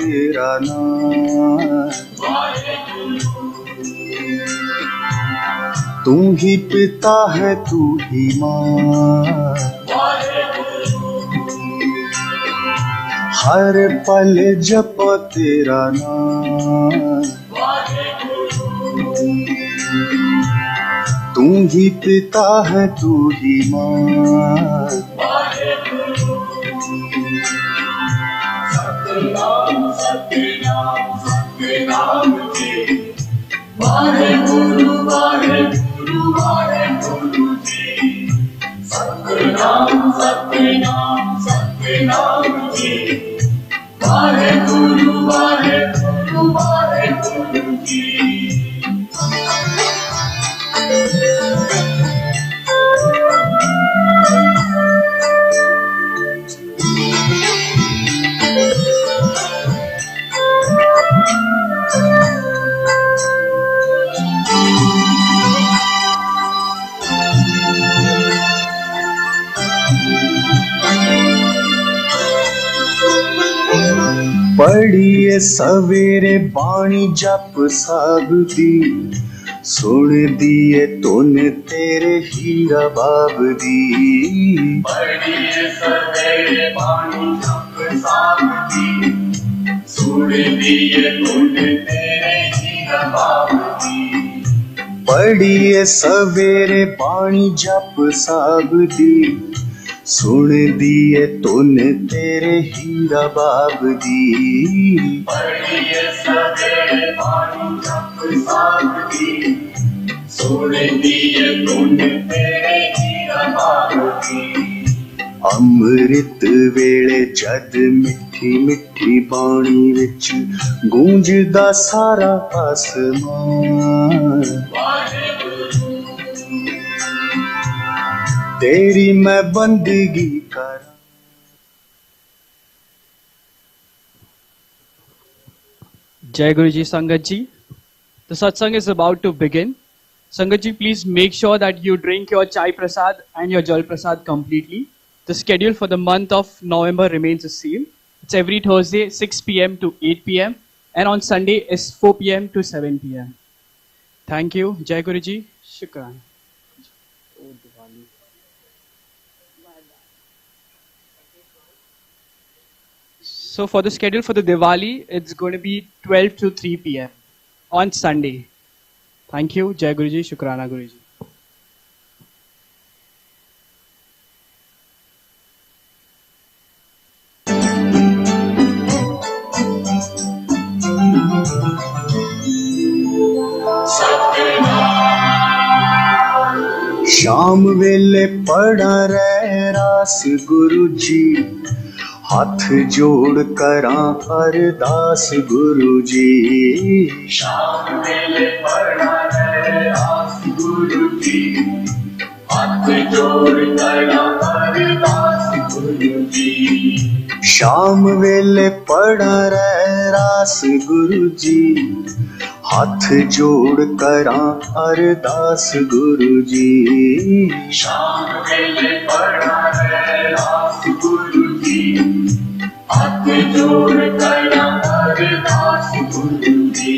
तेरा नाम। तू ही पिता है तू ही माँ, हर पल जपो तेरा नाम। तू ही पिता है तू ही माँ। सतनाम सतनाम सतनाम जी, वाहेगुरु वाहेगुरु वाहेगुरु जी। सतनाम सतनाम सतनाम जी, वाहेगुरु वाहेगुरु वाहेगुरु जी। पढ़िए सवेरे बाणी जप सब दी, सुन दिए तूने तेरे हीरा बाब दी। पढ़िए सवेरे बाणी जप सब दी, सुन दिए तूने तेरे हीरा बाब दी। पढ़िए सवेरे बाणी जप सब दी, सुन दिए तूने तेरे हीरा बाब दी। पढ़िए सवेरे बाणी जप सब दी, सुन दिए तूने तेरे हीरा बाब दी। अमृत वेले जद मिठी मिठी बाणी विच गूंजदा सारा आसमान। तेरी मैं बंदगी कर। Jai Guruji, Sangat ji. The satsang is about to begin. Sangat ji, please make sure that you drink your chai prasad and your jal prasad completely. The schedule for the month of November remains the same. It's every Thursday 6 p.m. to 8 p.m. and on Sunday is 4 p.m. to 7 p.m. Thank you. Jai Guruji. Shukran. So for the schedule for the Diwali, it's going to be 12 to 3 p.m. on Sunday. Thank you. Jai Guruji. Shukrana Guruji. शाम वेले पड़ा रहे रास गुरु जी, हाथ जोड़ करा अरदास गुरु जी। शाम वेले पड़ा रहे रास गुरु जी, हाथ जोड़ करा अरदास गुरु जी। शाम वेले पड़ा रहे रास गुरु जी, हाथ जोड़ करा अरदास गुरु जी। शाम वेले पड़ा रहे रास गुरु जी, हाथ जोड़ करा अरदास गुरु जी।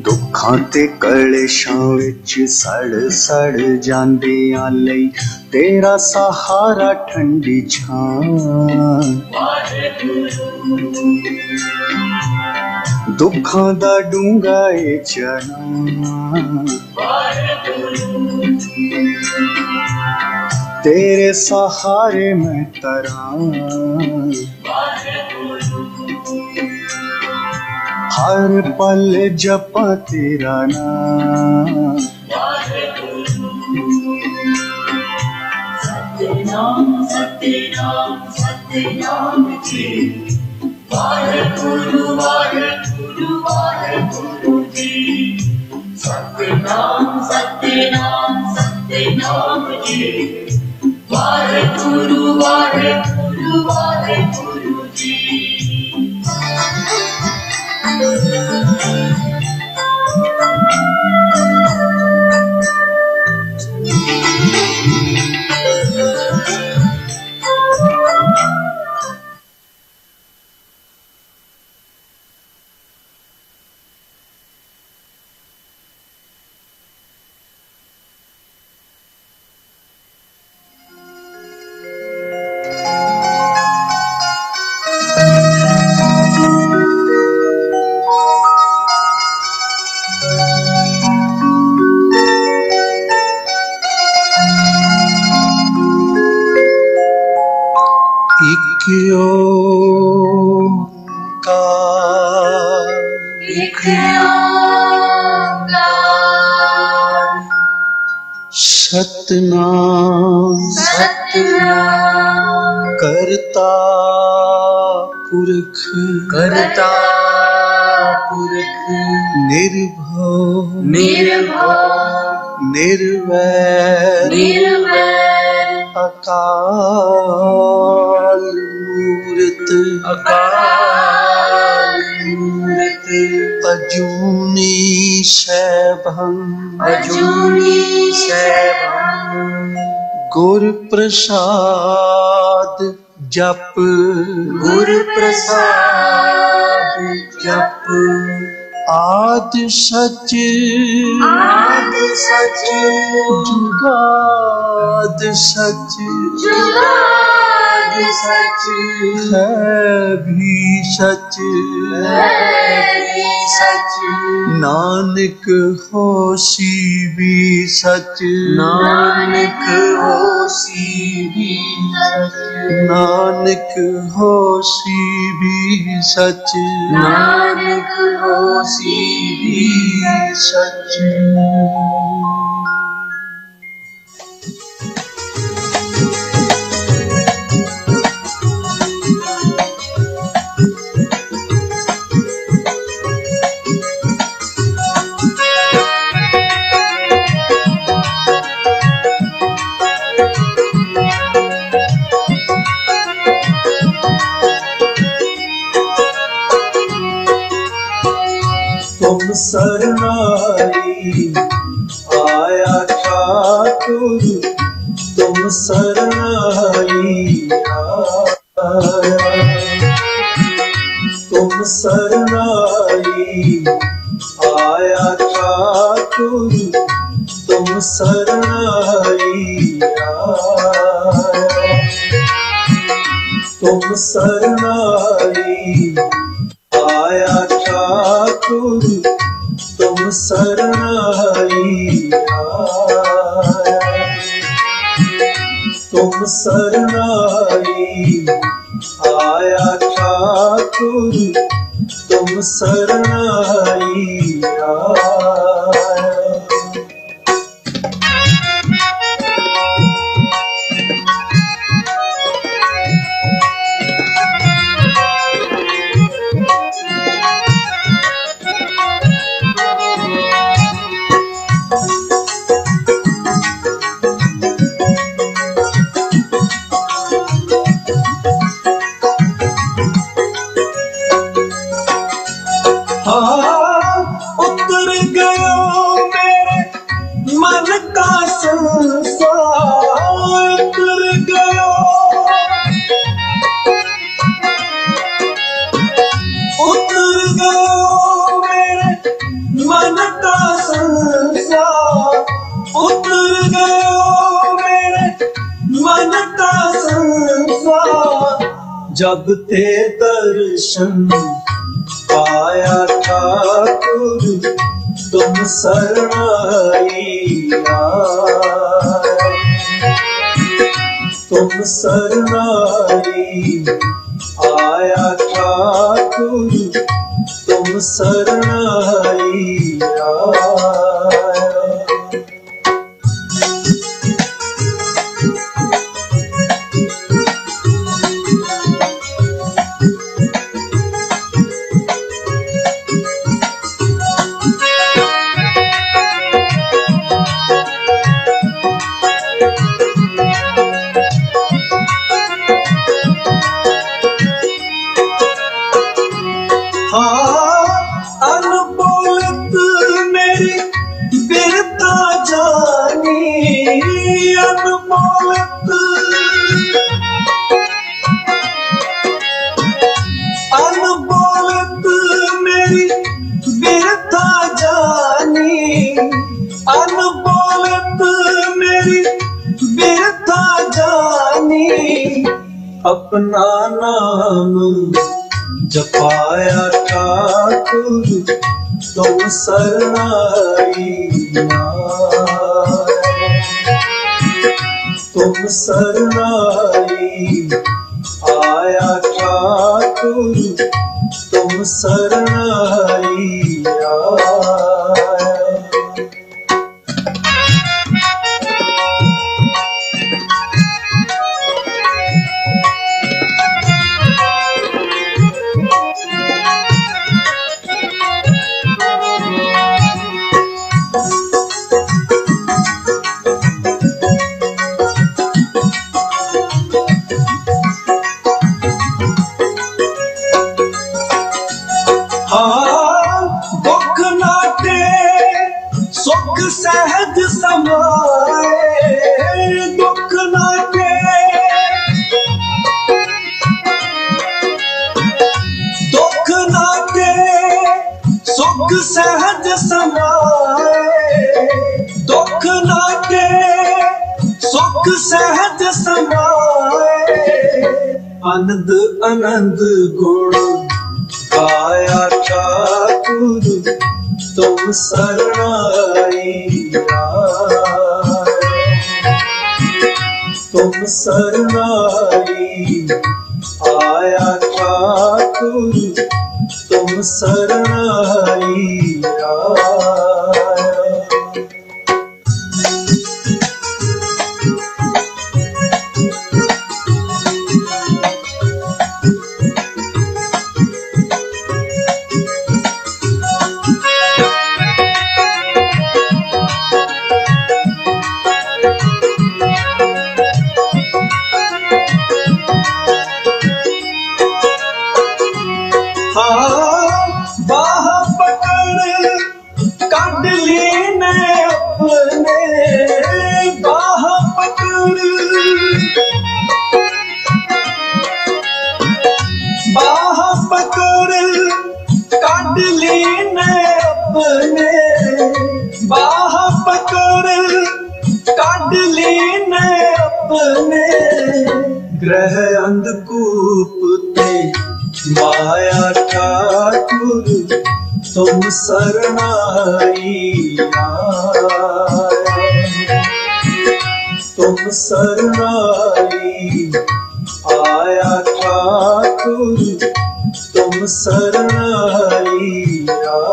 दुखां ते कलेशां विच सड़ सड़ जांदियां लई तेरा सहारा ठंडी छां। दुखां दा डूंगा ए चना, तेरे सहारे मैं तरां। हर पल जपा तेरा नाम। सतनाम सतनाम सतनाम जी, वाहेगुरु वाहेगुरु वाहेगुरु जी। सतनाम सतनाम सतनाम जी, वाहेगुरु वाहेगुरु वाहेगुरु जी। एक ओंकार सतनाम सतनाम करता पुरख करता पुरख निर्भव निर्भव निर्वैर निर्वैर अकाल मूरत अकाल मूरत अजूनी सैभं अजूनी सैभं गुर प्रसाद जप गुर प्रसाद जप आद सच आद सच जुगाद सच जुगाद सच है भी सच है भी सच नानक होसी भी सच नानक होसी भी सच नानक होसी भी सच नानक होसी भी सच तुम शरणाई आया ठाकुर तुम शरणाई आया तुम शरणाई आया ठाकुर तुम शरणाई आया तुम शरणाई आया ठाकुर तुम शरणाई आया तुम शरणाई आया ठाकुर तुम शरणाई आया उतर गया मेरे मन का संसार उतर गया उतर गया मेरे मन का संसार उतर गया मेरे मन का संसार जब ते दर्शन पाया ठाकुर तुम शरणाई आया तुम शरणाई आया ठाकुर तुम शरणाई आया अनबोलत मेरी बिरता जानी अनबोलत अनबोलत मेरी बिरता जानी अनबोलत मेरी बिरता जानी अपना नाम जपाया ठाकुर तुम शरणाई तुम शरणाई आया ठाकुर तुम शरण आइया। दुख नाटे सुख सहज समाए, दुख नाटे दुख नाटे सुख सहज समाए, दुख नाटे सुख सहज समाए। आनंद आनंद गुण गाया ठाकुर तुम शरण आइया, तुम शरण आया ठाकुर तुम शरण आइया। बाह पकड़ काट लेने अपने, बाह पकड़ बाह पकड़ काट लेने अपने, बाह पकड़ काट लेने अपने। ग्रह अंधकूप ते माया ठाकुर तुम शरण आइया, तुम शरण आया ठाकुर तुम शरण आइया।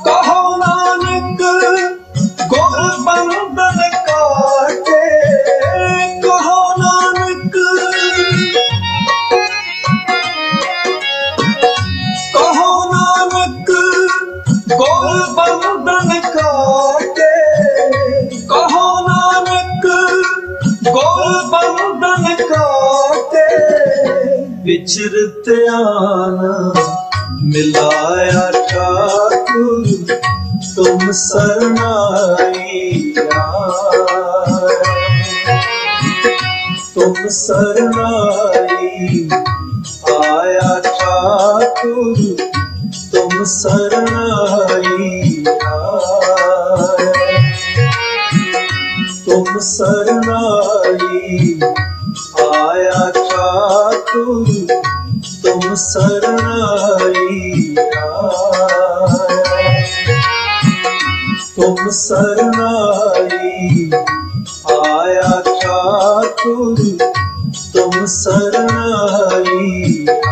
कहो नानक गुर बंधन काटे, कहो नानक कहो नानक गुर बंधन काटे, कहो नानक गुर बंधन काटे। विचरत आना मिलाया ठाकुर तुम शरण आइया, तुम शरण आया ठाकुर तुम शरण आइया, तुम शरण आया ठाकुर तुम शरण आइया, तुम शरण आया ठाकुर तुम शरण आइया,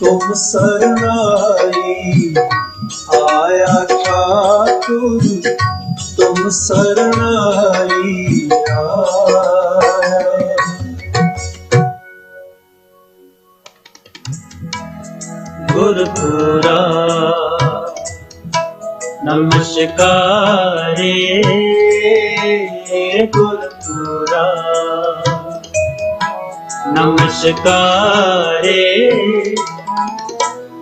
तुम शरण आया ठाकुर तुम शरण आइया। गुरुपुरा नमस्कारे, गुरुपुरा नमस्कारे।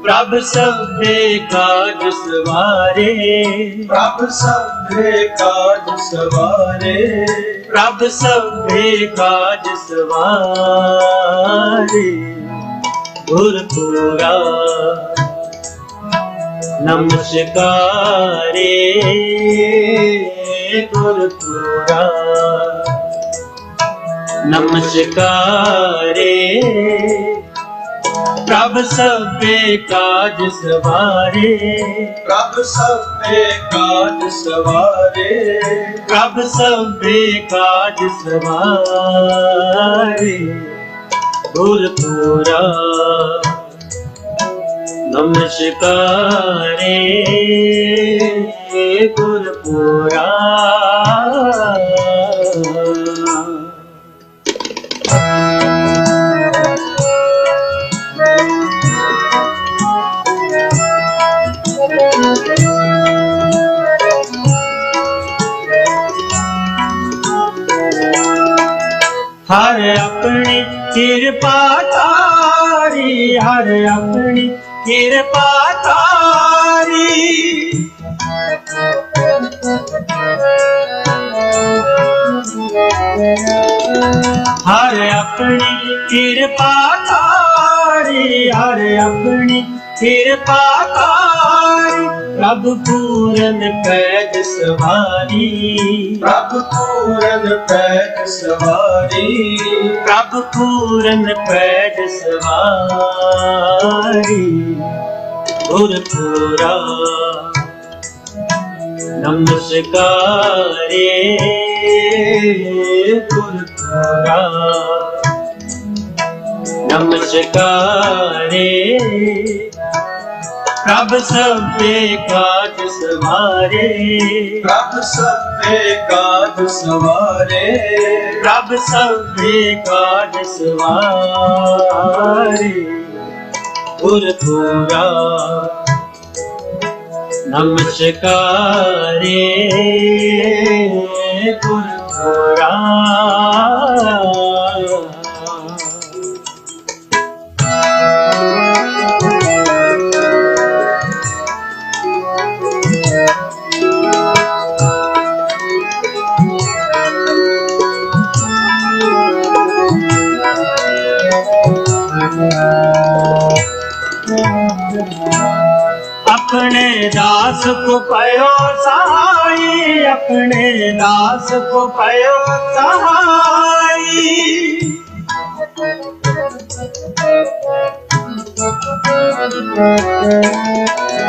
प्रभ सभे काज सवारे, प्रभ सभे काज सवारे, प्रभ सभे काज सवारे। गुरपुरा नमस्कारे गुरपुरा नमस्कारे प्रभ सबे काज सवारे प्रभ सबे काज सवारे प्रभ सबे काज सवारे गुरपुरा नमस्कारे गुरपुरा हर अपनी कृपा तारी हर अपनी कृपा तारी हर अपनी कृपा तारी हर अपनी कृपा तारी प्रभु पूरन पैज सवारी प्रभ पूरन पैज सवारी प्रभु पूरन पैज सवारी गुरपुरा नमस्कारे गुरपुरा नमस्कारे प्रभ सबे काज सवारे प्रभ सबे काज सवारे प्रभ सबे काज सवारे गुरपुरा नमस्कारे गुरपुरा अपने दास को पयो सहाई अपने दास को पयो सहाई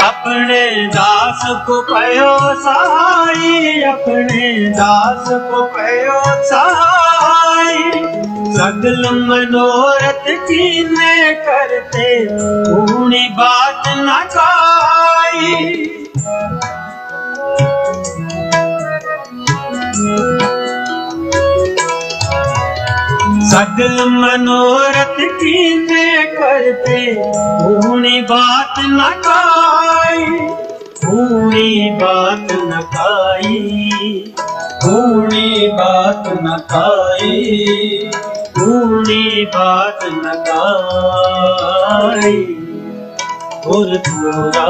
अपने दास को पयो सहाई अपने दास को पयो सहाई सगल मनोरथ कीने करते पूरी बात न काई सगल मनोरथ कीने करते पूरी बात न काई पूरी बात न काई पूरी बात न काई पूरी बात न काई गुरपुरा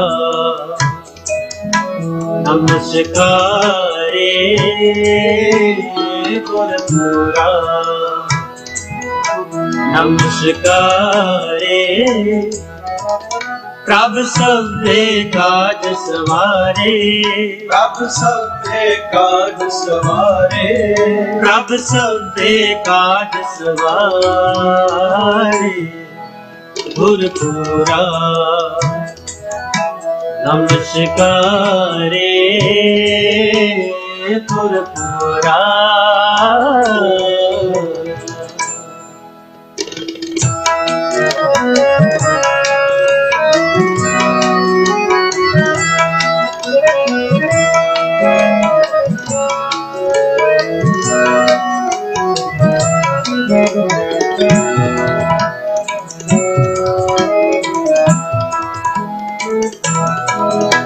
नमस्कारे गुरपुरा नमस्कारे प्रभ सबे काज सवारे प्रभ सबे काज सवारे प्रभ सबे काज सवारे गुरपुरा नमस्कारे गुरपुरा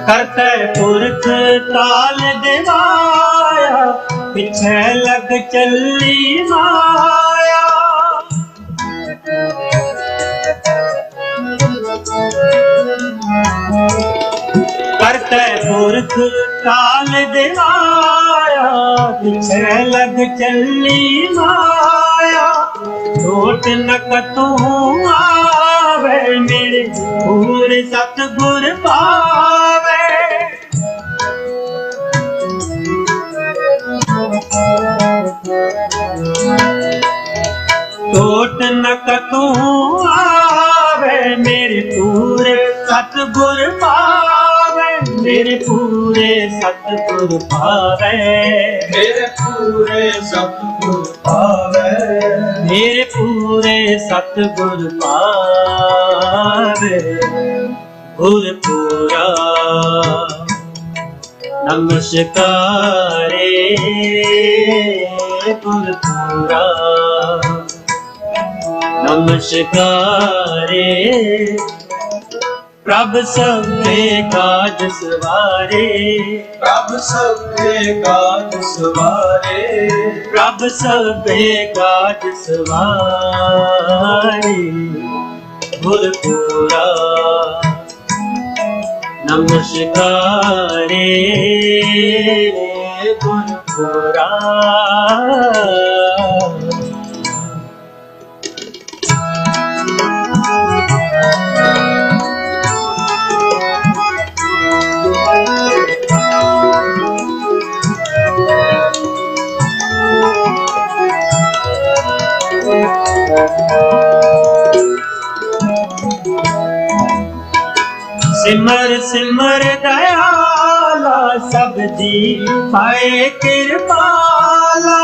करते पुरख ताल दिवाया पीछे लग चली माया करते पुरख ताल दिवाया पीछे लग चली माया छोट न कतू ਪਾਵੇ ਮੇਰੇ ਪੂਰੇ ਸਤਿਗੁਰ ਪਾਵੇ ਟੋਟ ਨ ਕਤੂ ਆਵੇ ਮੇਰੇ ਪੂਰੇ ਸਤਿਗੁਰ ਪਾਵੇ ਮੇਰੇ ਪੂਰੇ ਸਤਿਗੁਰ ਪਾਵੇ ਮੇਰੇ ਪੂਰੇ ਸਤਿਗੁਰ ਪਾਵੇ ਮੇਰੇ ਪੂਰੇ ਸਤਿਗੁਰ ਪਾਵੇ ਗੁਰ ਪੂਰਾ ਨਮਸਕਾਰੇ ਗੁਰ ਪੂਰਾ ਨਮਸਕਾਰੇ ਪ੍ਰਭ ਸਭੇ ਕਾਜ ਸਵਾਰੇ ਪ੍ਰਭ ਸਭੇ ਕਾਜ ਸਵਾਰੇ ਪ੍ਰਭ ਸਭੇ ਕਾਜ ਸਵਾਰੇ ਗੁਰ ਪੂਰਾ ਨਮਸਕਾਰੇ ਗੁਰ ਪੂਰਾ ਸਿਮਰ ਸਿਮਰ ਦਇਆਲਾ ਸਭ ਜੀ ਪਾਏ ਕਿਰਪਾਲਾ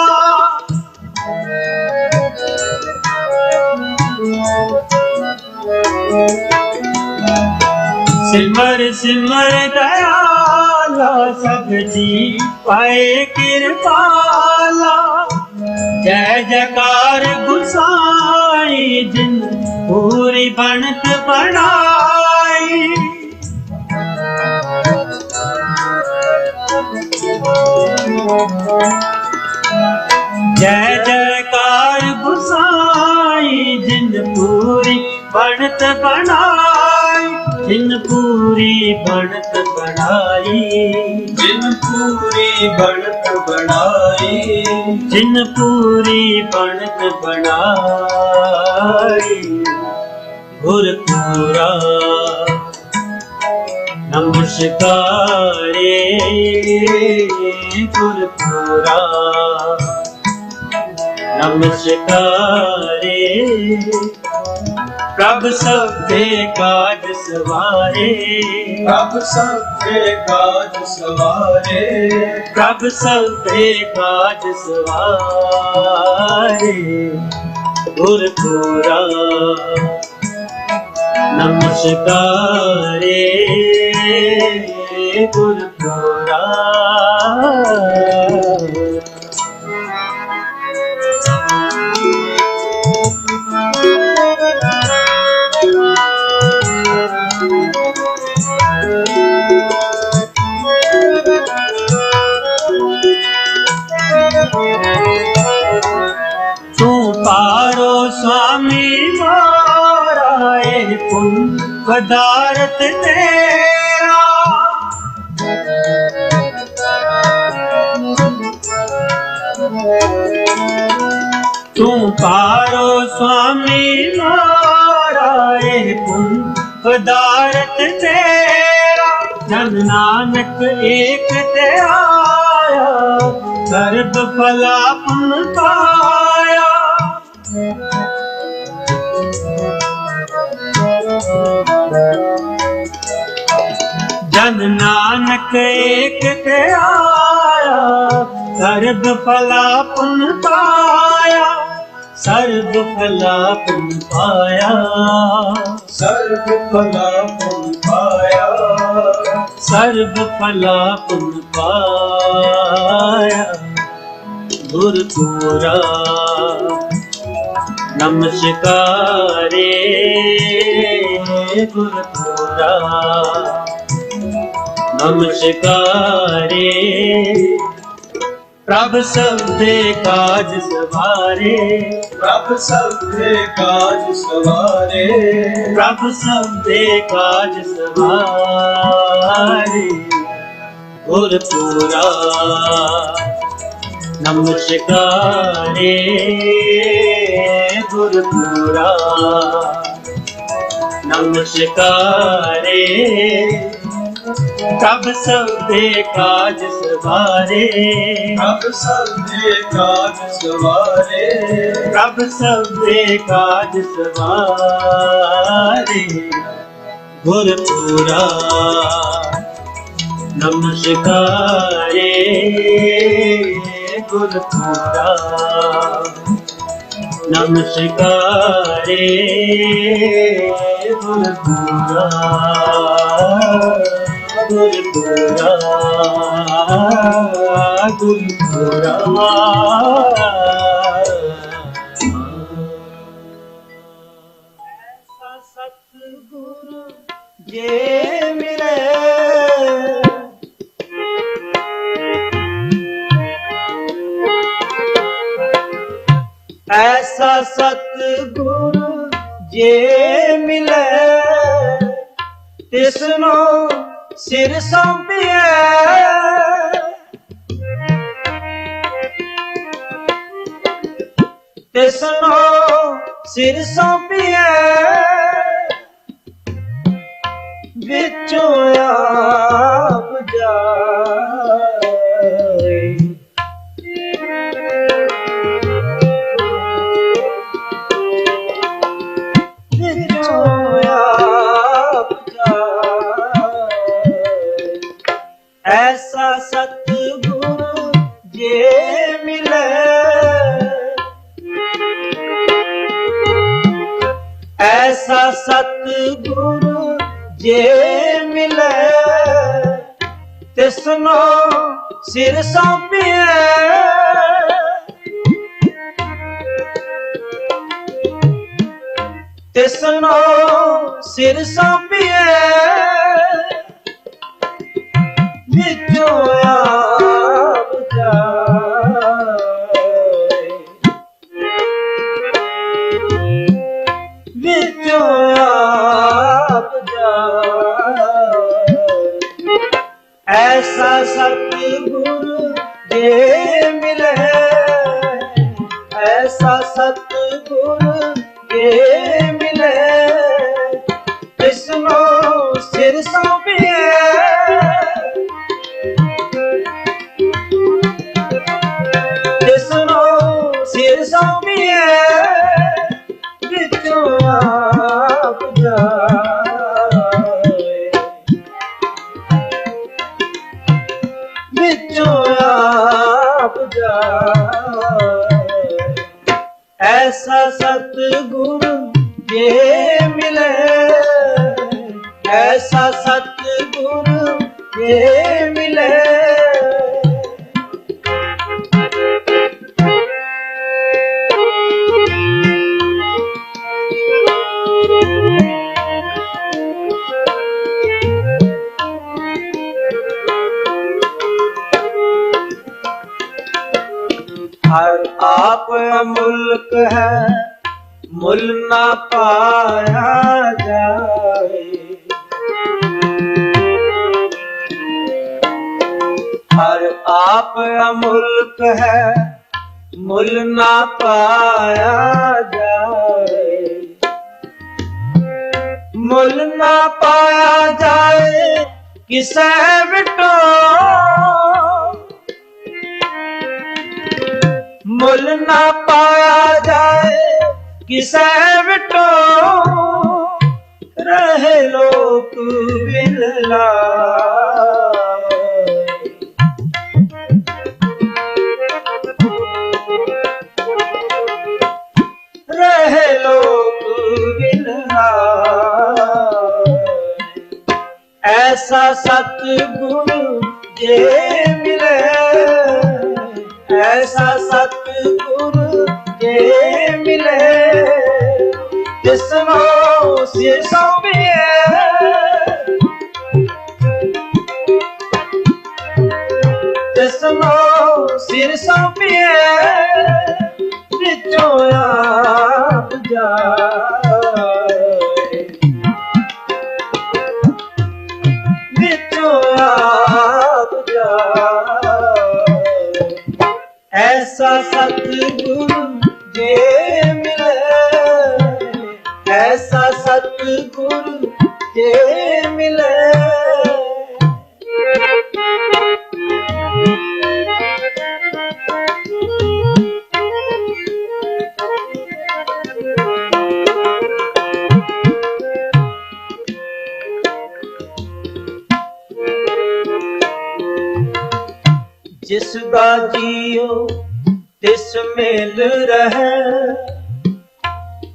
ਸਿਮਰ ਸਿਮਰ ਦਇਆਲਾ ਸਭ ਜੀ ਪਾਏ ਕਿਰਪਾਲਾ ਜੈ ਜੈਕਾਰ ਗੁਸਾਈ ਜਿਨ ਪੂਰੀ ਬਣਤ ਬਣਾਈ ਜੈ ਜੈਕਾਰ ਗੁਸਾਈ ਜਿਨ ਪੂਰੀ ਬਣਤ ਬਣਾਈ ਜਿਨ ਪੂਰੀ ਬਣਤ ਬਣਾਈ ਜਿਨ ਪੂਰੀ ਬਣਤ ਬਣਾਈ ਜਿਨ ਪੂਰੀ ਬਣਤ ਬਣਾਈ ਗੁਰ ਪੂਰਾ ਨਮਸਕਾਰੇ ਗੁਰ ਪੂਰਾ ਨਮਸਕਾਰੇ ਪ੍ਰਭ ਸਭੇ ਕਾਜ ਸਵਾਰੇ ਪ੍ਰਭ ਸਭੇ ਕਾਜ ਸਵਾਰੇ ਪ੍ਰਭ ਸਭੇ ਕਾਜ ਸਵਾਰੇ ਗੁਰ ਪੂਰਾ ਨਮਸਕਾਰੇ ਗੁਰ ਪੂਰਾ ਤੂੰ ਪਾਰੋ ਸੁਆਮੀ ਮਾਰਾ ਇਹ ਪੁੰਨ ਪਦਾਰਥ ਤੇਰਾ ਤੂੰ ਪਾਰੋ ਸੁਆਮੀ ਮਾਰਾ ਇਹ ਪੁੰਨ ਪਦਾਰਥ ਤੇਰਾ ਜਨ ਨਾਨਕ ਏਕ ਤੇ ਆਇਆ ਸਰਬ ਭਲਾ ਪੁੰਨ ਪਾਇਆ ਜਨ ਨਾਨਕ ਏਕ ਤੇ ਆਇਆ ਸਰਬ ਭਲਾ ਪੁੰਨ ਪਾਇਆ ਸਰਬ ਭਲਾ ਪੁੰਨ ਪਾਇਆ ਸਰਬ ਭਲਾ ਪੁੰਨ ਪਾਇਆ ਸਰਬ ਭਲਾ ਪੁੰਨ ਪਾਇਆ ਗੁਰ ਪੂਰਾ ਨਮਸਕਾਰੇ ਗੁਰ ਪੂਰਾ ਨਮਸਕਾਰੇ ਪ੍ਰਭ ਸਭੇ ਕਾਜ ਸਵਾਰੇ ਪ੍ਰਭ ਸਭੇ ਕਾਜ ਸਵਾਰੇ ਪ੍ਰਭ ਸਭੇ ਕਾਜ ਸਵਾਰੇ ਗੁਰ ਪੂਰਾ ਨਮਸਕਾਰੇ ਗੁਰ ਪੂਰਾ नमस्कारे प्रभ सबदे काज सवारे, प्रभ सबदे काज सवारे, प्रभ सबदे काज सवारे। गुरपुरा नमस्कारे गुरपुरा, नमस्कारे गुरपुरा, गुरपुरा, गुरपुरा। ऐसा सतगुरु जे मिले, ऐसा सतगुरु जे मिले, तिसनो सिर सौंपिए, तिसनो सिर सौंपिए, विचों आप जाए। ऐसा सतगुरु जे मिले, ऐसा सतगुरु जे मिले, तिसनो सिर सौंपिए, तिसनो सिर सौंपिए, विचों आप जाए, विचों आप जाए। ऐसा सतगुरु जे मिले, ऐसा सतगुरु जे मिले, तिसनो सिर सौंपिए, तिसनो सिर सौंपिए, विचों आप जाए, विचों आप जाए। ऐसा सतगुरु जे मिले, ऐसा सतगुरु जे मिले। हर आप मुल्क है, मुल ना पाया जाए। हर आप मुल्क है, मुल ना पाया जाए। मुल ना पाया जाए किसे बिटो, मुल ना पाया जाए किसे बिटो, रहे लोक बिरलाए। रहे लोक बिरलाए। ऐसा सतगुरु जे मिले, ऐसा सतगुरु जे मिले, तिसनो सिर सौंपिए, तिसनो सिर सौंपिए, विचों आप जाए, विचों आप जाए। ऐसा सतगुरु जे मिले, ऐसा सतगुरु ਮਿਲੇ। ਜਿਸ ਦਾ ਜੀਉ ਤਿਸ ਮਿਲ ਰਹਿ,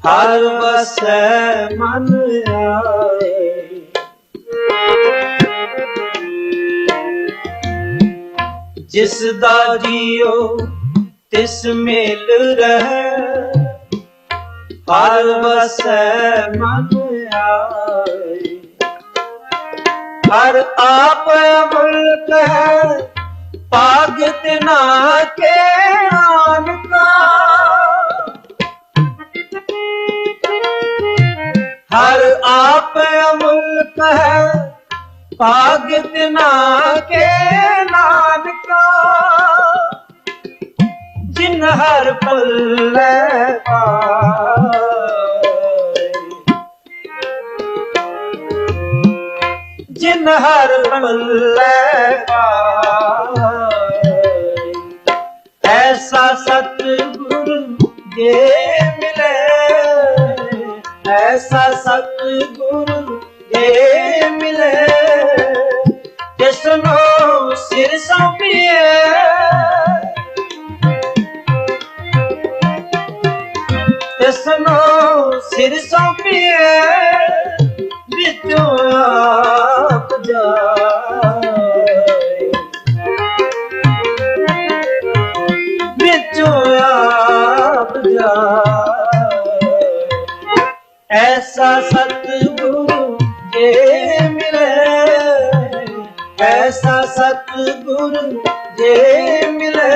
ਹਰ ਵਸੈ ਮਨ ਆਏ। ਜਿਸ ਦਾ ਜੀਉ ਤਿਸ ਮਿਲ ਰਹਿ, ਹਰ ਵਸੈ ਮਨ ਆਏ। ਹਰ ਆਪ ਮੁਲਕ ਹੈ, ਭਾਗਤ ਨਾ ਕੇ ਨਾਨਕਾ। ਹਰ ਆਪ ਮੁਲਕ ਹੈ, ਭਾਗਤ ਨਾ ਕੇ ਨਾਨਕਾ। ਜਿਨ ਹਰ ਪੱਲੇ ਪਾਏ, ਜਿਨ ਹਰ ਪੱਲੇ ਪਾਏ। ਐਸਾ ਸਤਿਗੁਰੂ ਜੇ ਮਿਲੇ, ਐਸਾ ਸਤਿਗੁਰੂ ਜੇ ਮਿਲੇ। ਜਿਸਨੂੰ ਸਿਰ ਸੌਂਪੀਏ, ਜਿਸਨੂੰ ਸਿਰ ਸੌਂਪੀਏ। ਵਿੱਚੋਂ ਆਪ ਜਾਏ, ਵਿੱਚੋਂ ਆਪ ਜਾਏ। ਐਸਾ ਸਤਿਗੁਰੂ ਜੇ ਮਿਲੇ, ਐਸਾ ਸਤਿਗੁਰੂ ਜੇ ਮਿਲੇ।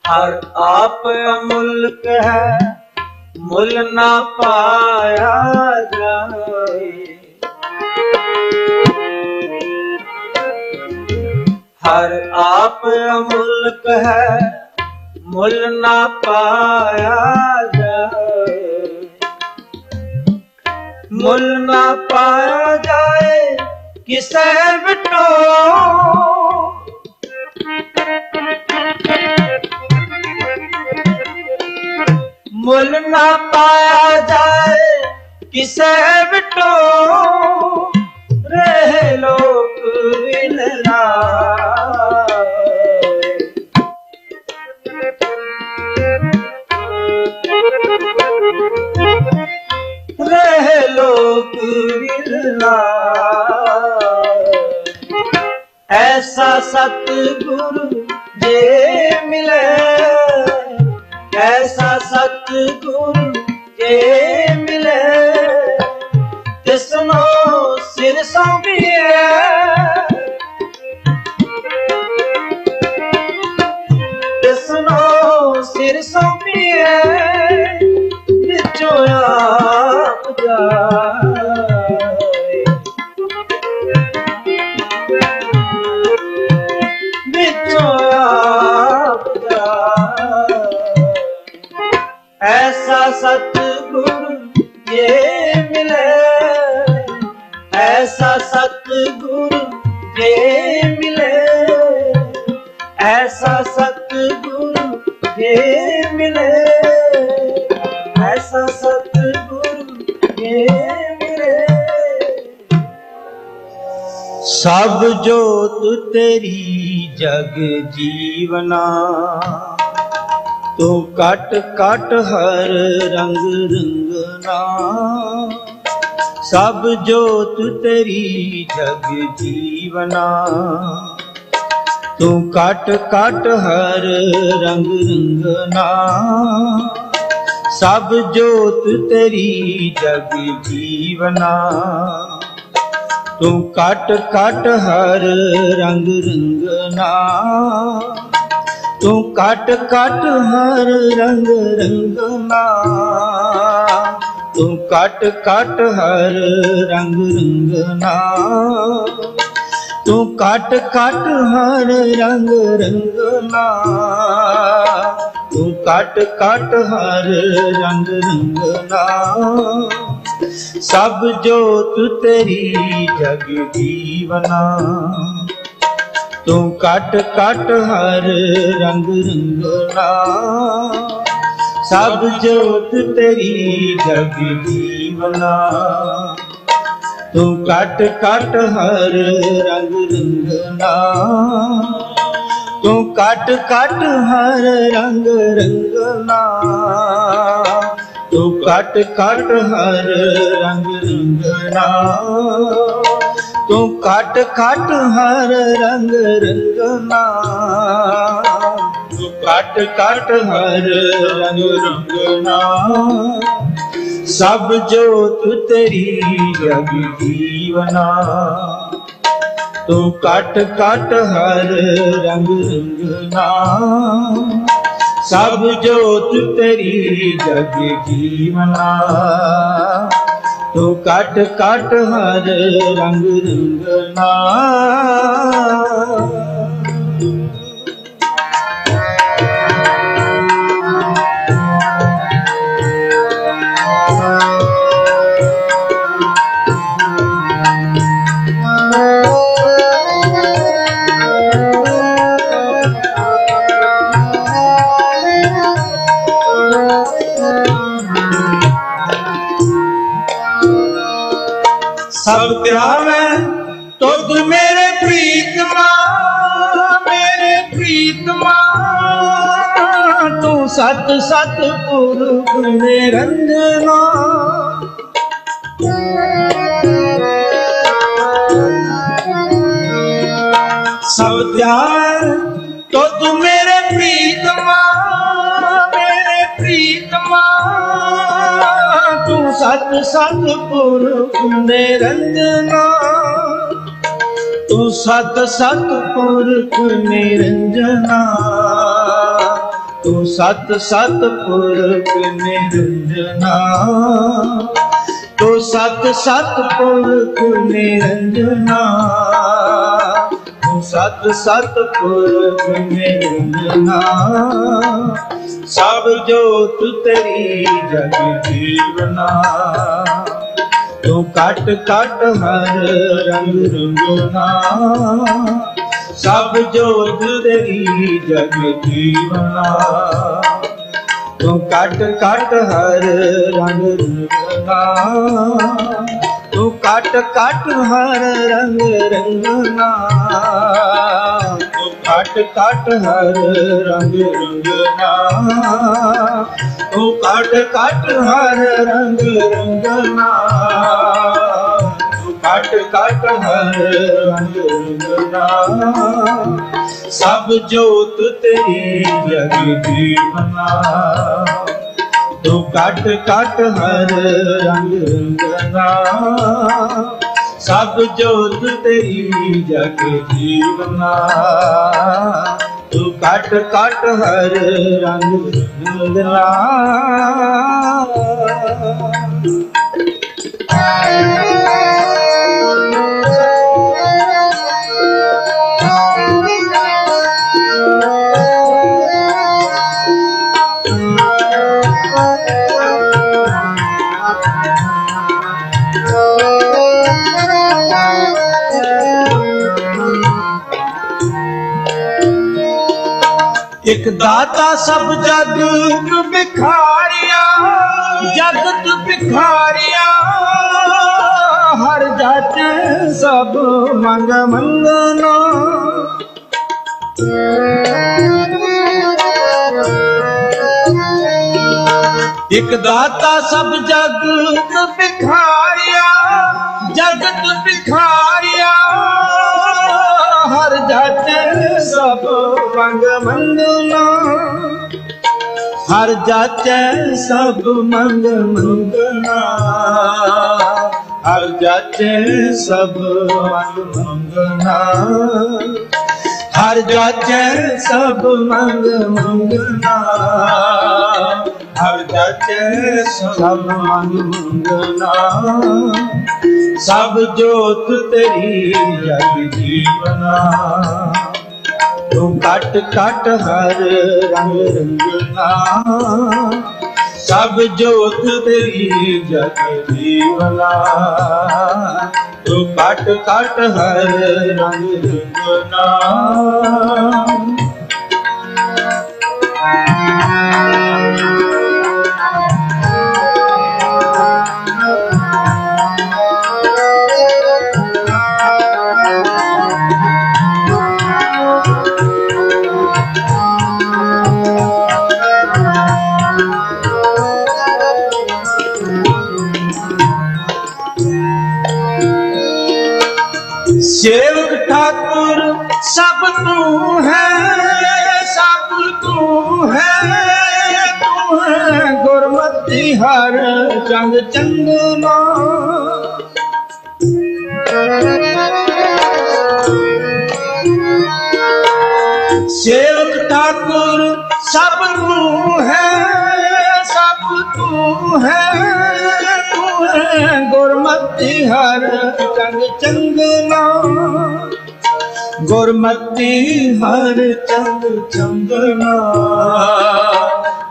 हर आप मुल्क है, मुल ना पाया जाए। हर आप मुल्क है, मुल ना पाया जाए। मुल ना पाया जाए किसे बिटो, मुल ना पाया जाए किसे बिटो। रहे लोक विलराए, रहे लोक विलराए। ऐसा सतगुरु जे मिले, ऐसा सतगुरु जे मिले। तिसनो सिर सौंपिए, तिसनो सिर सौंपिए। विचों आप जाए, विचों आप जाए। ऐसा सतगुरु ये मिले, ऐसा सतगुरु ये मिले। ऐसा सतगुरु ये मिले, ऐसा सतगुरु ये मिले। सब जोत तेरी जग जीवना, तू कट कट हर रंग रंगना। सब जोत तेरी जग जीवना, तू कट कट हर रंग रंगना। सब जोत तेरी जग जीवना, तू कट कट हर रंग रंगना। तू कट कट हर रंग रंगना, तू कट कट हर रंग रंगना। ਤੂੰ ਘਟ ਘਟ ਹਰ ਰੰਗ ਰੰਗਨਾ, ਤੂੰ ਘਟ ਘਟ ਹਰ ਰੰਗ ਰੰਗਨਾ। ਸਭ ਜੋਤ ਤੇਰੀ ਜਗ ਜੀਵਨਾ, ਤੂੰ ਘਟ ਘਟ ਹਰ ਰੰਗ ਰੰਗਨਾ। ਸਭ ਜੋਤ ਤੇਰੀ ਜਗ ਜੀਵਨਾ, ਤੂੰ ਘਟ ਘਟ ਹਰ ਰੰਗ ਰੰਗਨਾ। ਤੂੰ ਘਟ ਘਟ ਹਰ ਰੰਗ ਰੰਗਨਾ, ਤੂੰ ਘਟ ਘਟ ਹਰ ਰੰਗ ਰੰਗਨਾ। ਤੂੰ ਘਟ ਘਟ ਹਰ ਰੰਗ ਰੰਗਨਾ, ਤੂੰ ਘਟ ਘਟ ਹਰ ਰੰਗ ਰੰਗਨਾ। ਸਭ ਜੋਤ ਤੇਰੀ ਜਗ ਜੀਵਨਾ, ਤੂੰ ਘਟ ਘਟ ਹਰ ਰੰਗ ਰੰਗਨਾ। ਸਭ ਜੋਤ ਤੇਰੀ ਜਗ ਜੀਵਨਾ, ਤੂੰ ਘਟ ਘਟ ਹਰ ਰੰਗ ਰੰਗਨਾ। ਸਭ ਧਿਆਵੈ ਤੁਧ ਮੇਰੇ ਪ੍ਰੀਤਮਾ, ਮੇਰੇ ਪ੍ਰੀਤਮਾ। ਤੂੰ ਸਤ ਸਤ ਪੁਰਖ ਨਿਰੰਜਨਾ, ਸਭ ਧਿਆਵੈ ਤੁਧ ਮੇਰੇ ਪ੍ਰੀਤਮਾ, ਮੇਰੇ ਪ੍ਰੀਤਮਾ। ਤੂੰ ਸਤ ਸਤ ਪੁਰਖ ਨਿਰੰਜਨਾ, ਤੂੰ ਸਤ ਸਤ ਪੁਰਖ ਨਿਰੰਜਨਾ। ਤੂੰ ਸਤ ਸਤ ਪੁਰਖ ਨਿਰੰਜਨਾ, ਤੂੰ ਸਤ ਸਤ ਪੁਰਖ ਨਿਰੰਜਨਾ। ਤੂੰ ਸਤ ਸਤ ਪੁਰਖ ਨਿਰੰਜਨਾ। ਸਭ ਜੋਤ ਤੇਰੀ ਜਗ ਜੀਵਨਾ, ਤੂੰ ਘਟ ਘਟ ਹਰ ਰੰਗ ਰੰਗਨਾ। ਸਭ ਜੋਤ ਤੇਰੀ ਜਗ ਜੀਵਨਾ, ਤੂੰ ਘਟ ਘਟ ਹਰ ਰੰਗ ਰੰਗਨਾ। ਤੂੰ ਘਟ ਘਟ ਹਰ ਰੰਗ ਰੰਗਨਾ, ਤੂੰ ਘਟ ਘਟ ਹਰ ਰੰਗ ਰੰਗਨਾ। ਤੂੰ ਘਟ ਘਟ ਹਰ ਰੰਗ ਰੰਗਨਾ, ਤੂੰ ਘਟ ਘਟ ਹਰ ਰੰਗ ਰੰਗਨਾ। ਸਭ ਜੋਤ ਤੇਰੀ ਜਗ ਜੀਵਨਾ, ਤੂੰ ਘਟ ਘਟ ਹਰ ਰੰਗ ਰੰਗਨਾ। ਸਭ ਜੋਤ ਤੇਰੀ ਜਗ ਜੀਵਨਾ, ਤੂੰ ਘਟ ਘਟ ਹਰ ਰੰਗ ਰੰਗਨਾ। ਇੱਕ ਦਾਤਾ ਸਭ ਜਗ ਨੂੰ ਬਿਖਾਰਿਆ, ਜਗਤ ਬਿਖਾਰਿਆ। ਹਰ ਜਾਤ ਸਭ ਮੰਗ ਮੰਗਨਾ, ਇੱਕ ਦਾਤਾ ਸਭ ਜਗ ਨੂੰ ਬਿਖਾਰਿਆ, ਜਗਤ ਬਿਖਾਰਿਆ। ਹਰ ਜਾਤ ਸਭ ਮੰਗ ਮੰਗਨਾ, ਹਰ ਜਾਚੈ ਸਭ ਮੰਗ ਮੰਗਨਾ। ਹਰ ਜਾਚੈ ਸਭ ਮੰਗ ਮੰਗਨਾ, हर जाचै सब मंग मंगना, हर जाचै सब मंग मंगना। सब जोत तेरी जग जीवना, तू कट कट हर रंग रंगना। सब जोत तेरी जग जीवना, तू कट कट हर रंग रंगना। सेवक ठाकुर सब तू है, सब तू है, तू है गुरमति हर चंग चंगना। सेवक ठाकुर सब तू है, सब तू है, गुरमति हर चंग चंगना। गुरमति हर चंग चंगना,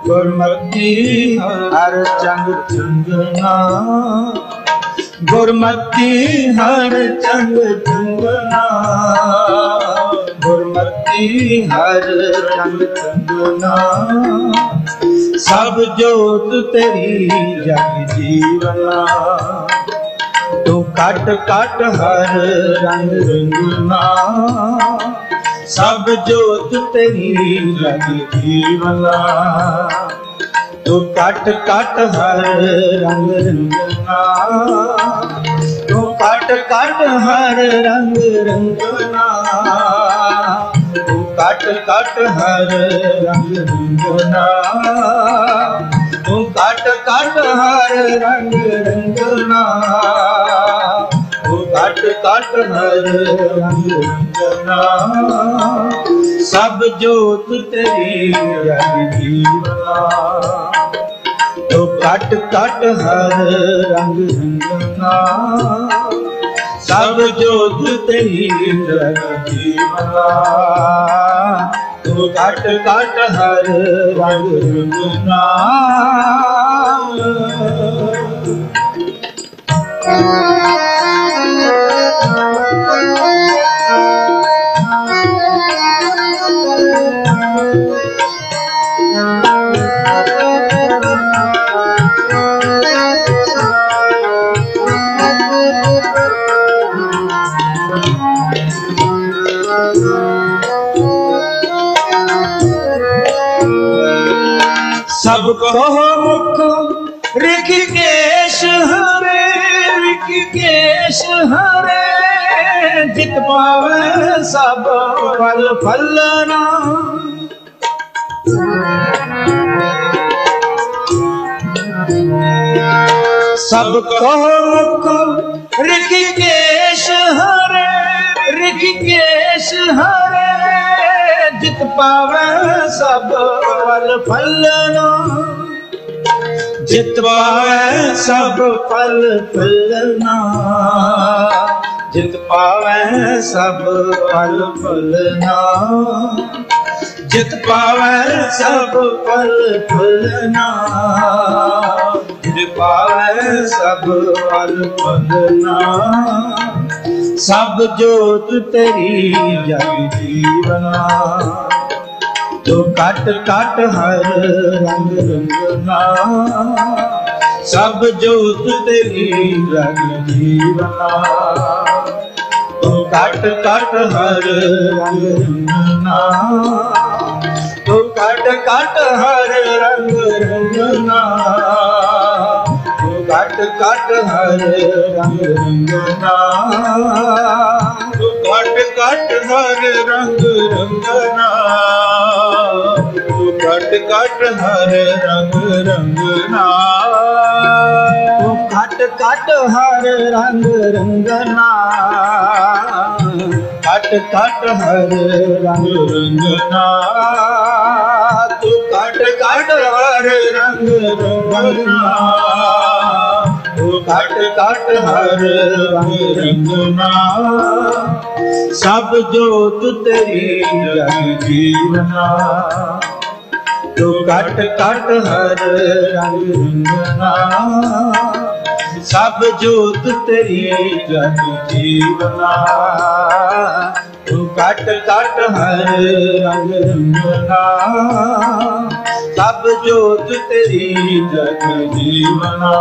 गुरमति हर चंग चंगना। गुरमति हर चंग चंगना, गुरमति हर चंग चंगना। सब जोत तेरी जग जीवना, तू कट कट हर रंग रंगना। सब जोत तेरी जग जीवना, तू कट कट हर रंग रंगना। तू कट कट हर रंग रंगना, तू कट कट हर रंग रंगना। तू कट कट हर रंग रंगना, तू कट कट हर रंग रंगना। सब जोत तेरी जग जीवना, तू कट कट हर रंग रंगना। सब जोत तेरी जग जीवना, तू कट कट हर रंग रंगना। सब कहो मुख ऋषिकेश हरे, ऋषिकेश हरे। जित पावे सब फल फलना, सब कहो मुख ऋषिकेश हरे, ऋषिकेश हरे। जित पावे सब फल फलना, जित पावे सब फल फलना। जित पावे सब फल फलना, जित पावे सब फल फलना। जित पावे सब फल फलना। सब जोत तेरी जग जीवना, तू कट कट हर रंग रंगना। सब जोत तेरी जग जीवना, तू कट कट हर रंग रंगना। तू कट कट हर रंग रंगना, तू कट कट हर रंग रंगना। तू कट कट हर रंग रंगना, तू कट कट हर रंग रंगना। तू कट काट हर रंग रंगना, काट काट हर रंग रंगना, तू काट काट हर रंग रंगना, तू काट काट हर रंग रंगना, सब जोत तेरी जग जीवना, तू काट काट हर रंग रंगना, सब जोत तेरी जग जीवना, तू काट काट हर रंग रंगना, सब जोत तेरी जग जीवना,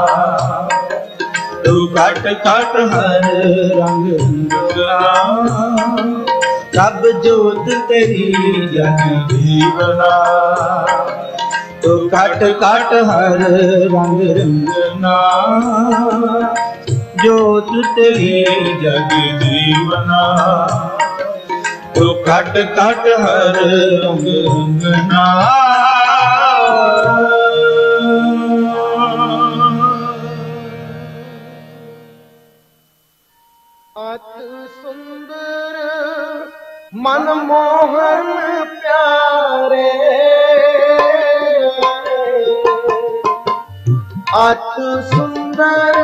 तू काट काट हर रंग रंगना, सब जोत तेरी जग जीवना, तू काट काट हर रंग रंगना, जोत तेरी जग जीवना, तू काट काट हर रंग रंगना। अति सुंदर मनमोहन प्यारे, अति सुंदर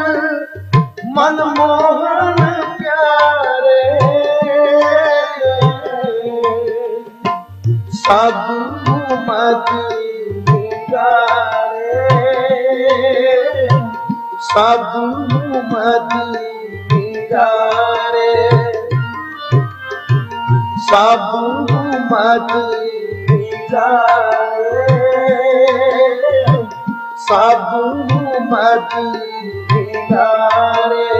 मनमोहन प्यारे, सब मत गारे, सब मत गारे, सब मत गारे, सब मत गारे,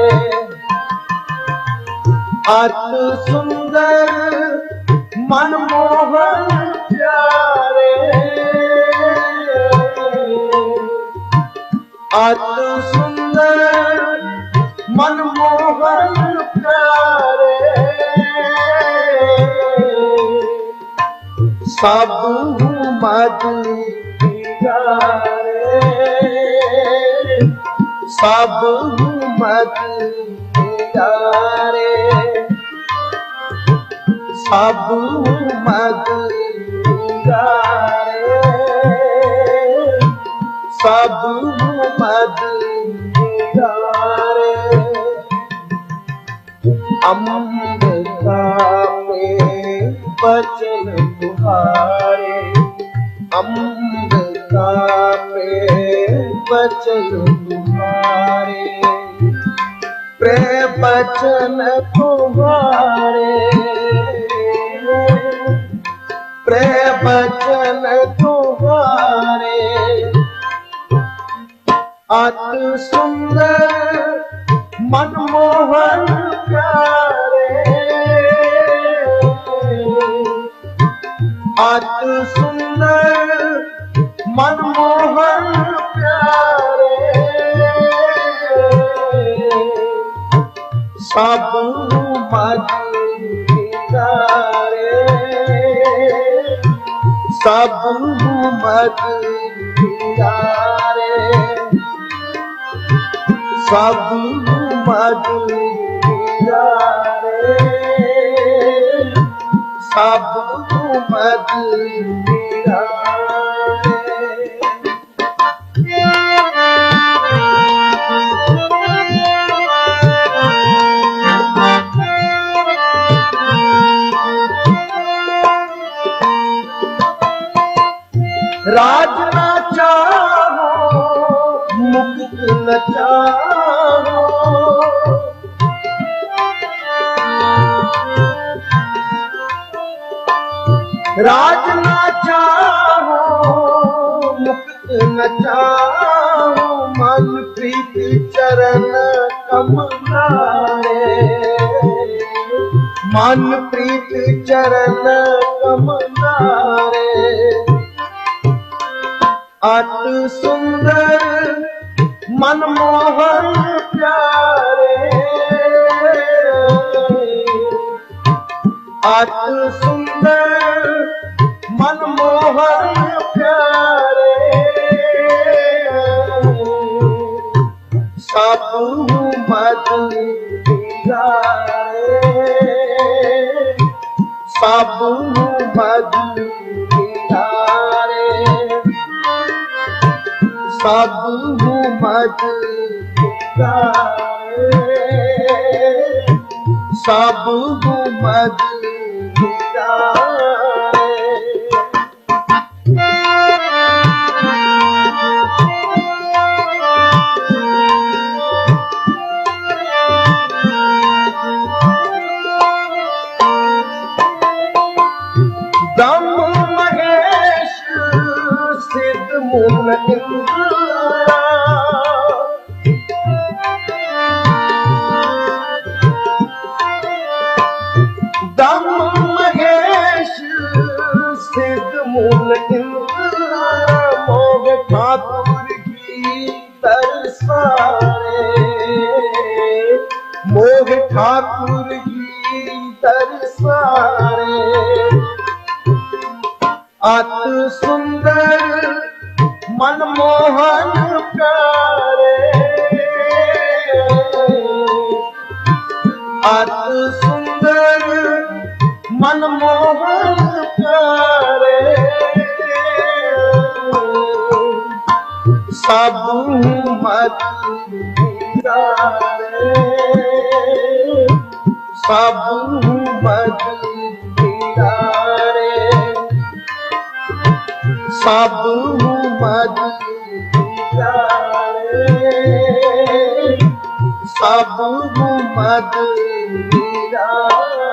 अति सुंदर मनमोहन प्यारे, अति सुंदर मनमोहन प्यारे, सब मत गारे, सब मत गारे, सब मत गारे, सब मत गारे, अम्बिका में बचन तुम्हारे, अम्बिका में बचन तुम्हारे, प्रेम बचन तुम्हारे, प्रेम बचन तुम्हारे, अति सुंदर मनमोहन प्यारे, अति सुंदर मनमोहन प्यारे, सब मत गारे, सब मत गारे, सब मत गारे, सब मत राज न चाहो मुक्त न चाहो, राज न चाहो मुक्त न चाहो, मन प्रीत चरण कमलारे, मन प्रीत चरण कमलारे, अति सुंदर मनमोहन प्यारे, अति सुंदर मनमोहन प्यारे, सब मद पियारे, सब मद पियारे, सब मद पियारे, सब मद पियारे। दम महेश सिद्ध मूल इंद्र, दम महेश सिद्ध मूल इंद्र, मोग ठाकुर की तरसारे, मोग ठाकुर की तरसारे। अत सुंदर मनमोहन प्यारे, अत सुंदर मनमोहन प्यारे, सब मद पियारे, सब मद पियारे, सब मद पियारे, सब मद पियारे।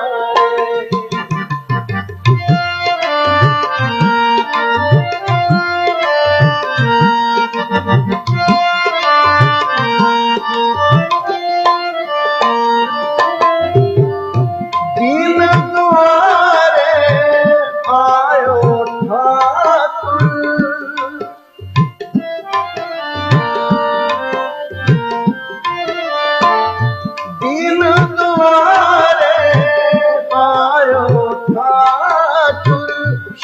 दीन द्वारे आयो ठाकुर, दीन द्वारे आयो ठाकुर,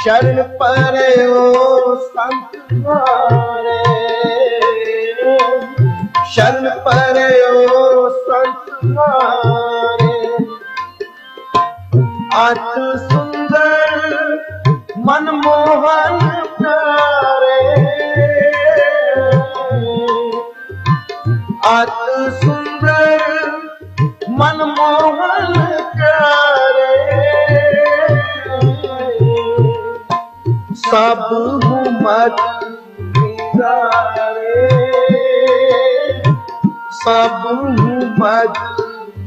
शरण परो संत मारे, शरण परो संत मारे। अत सुंदर मनमोहन प्यारे, अत सुंदर मनमोहन प्यारे, सब मद पियारे, सब मद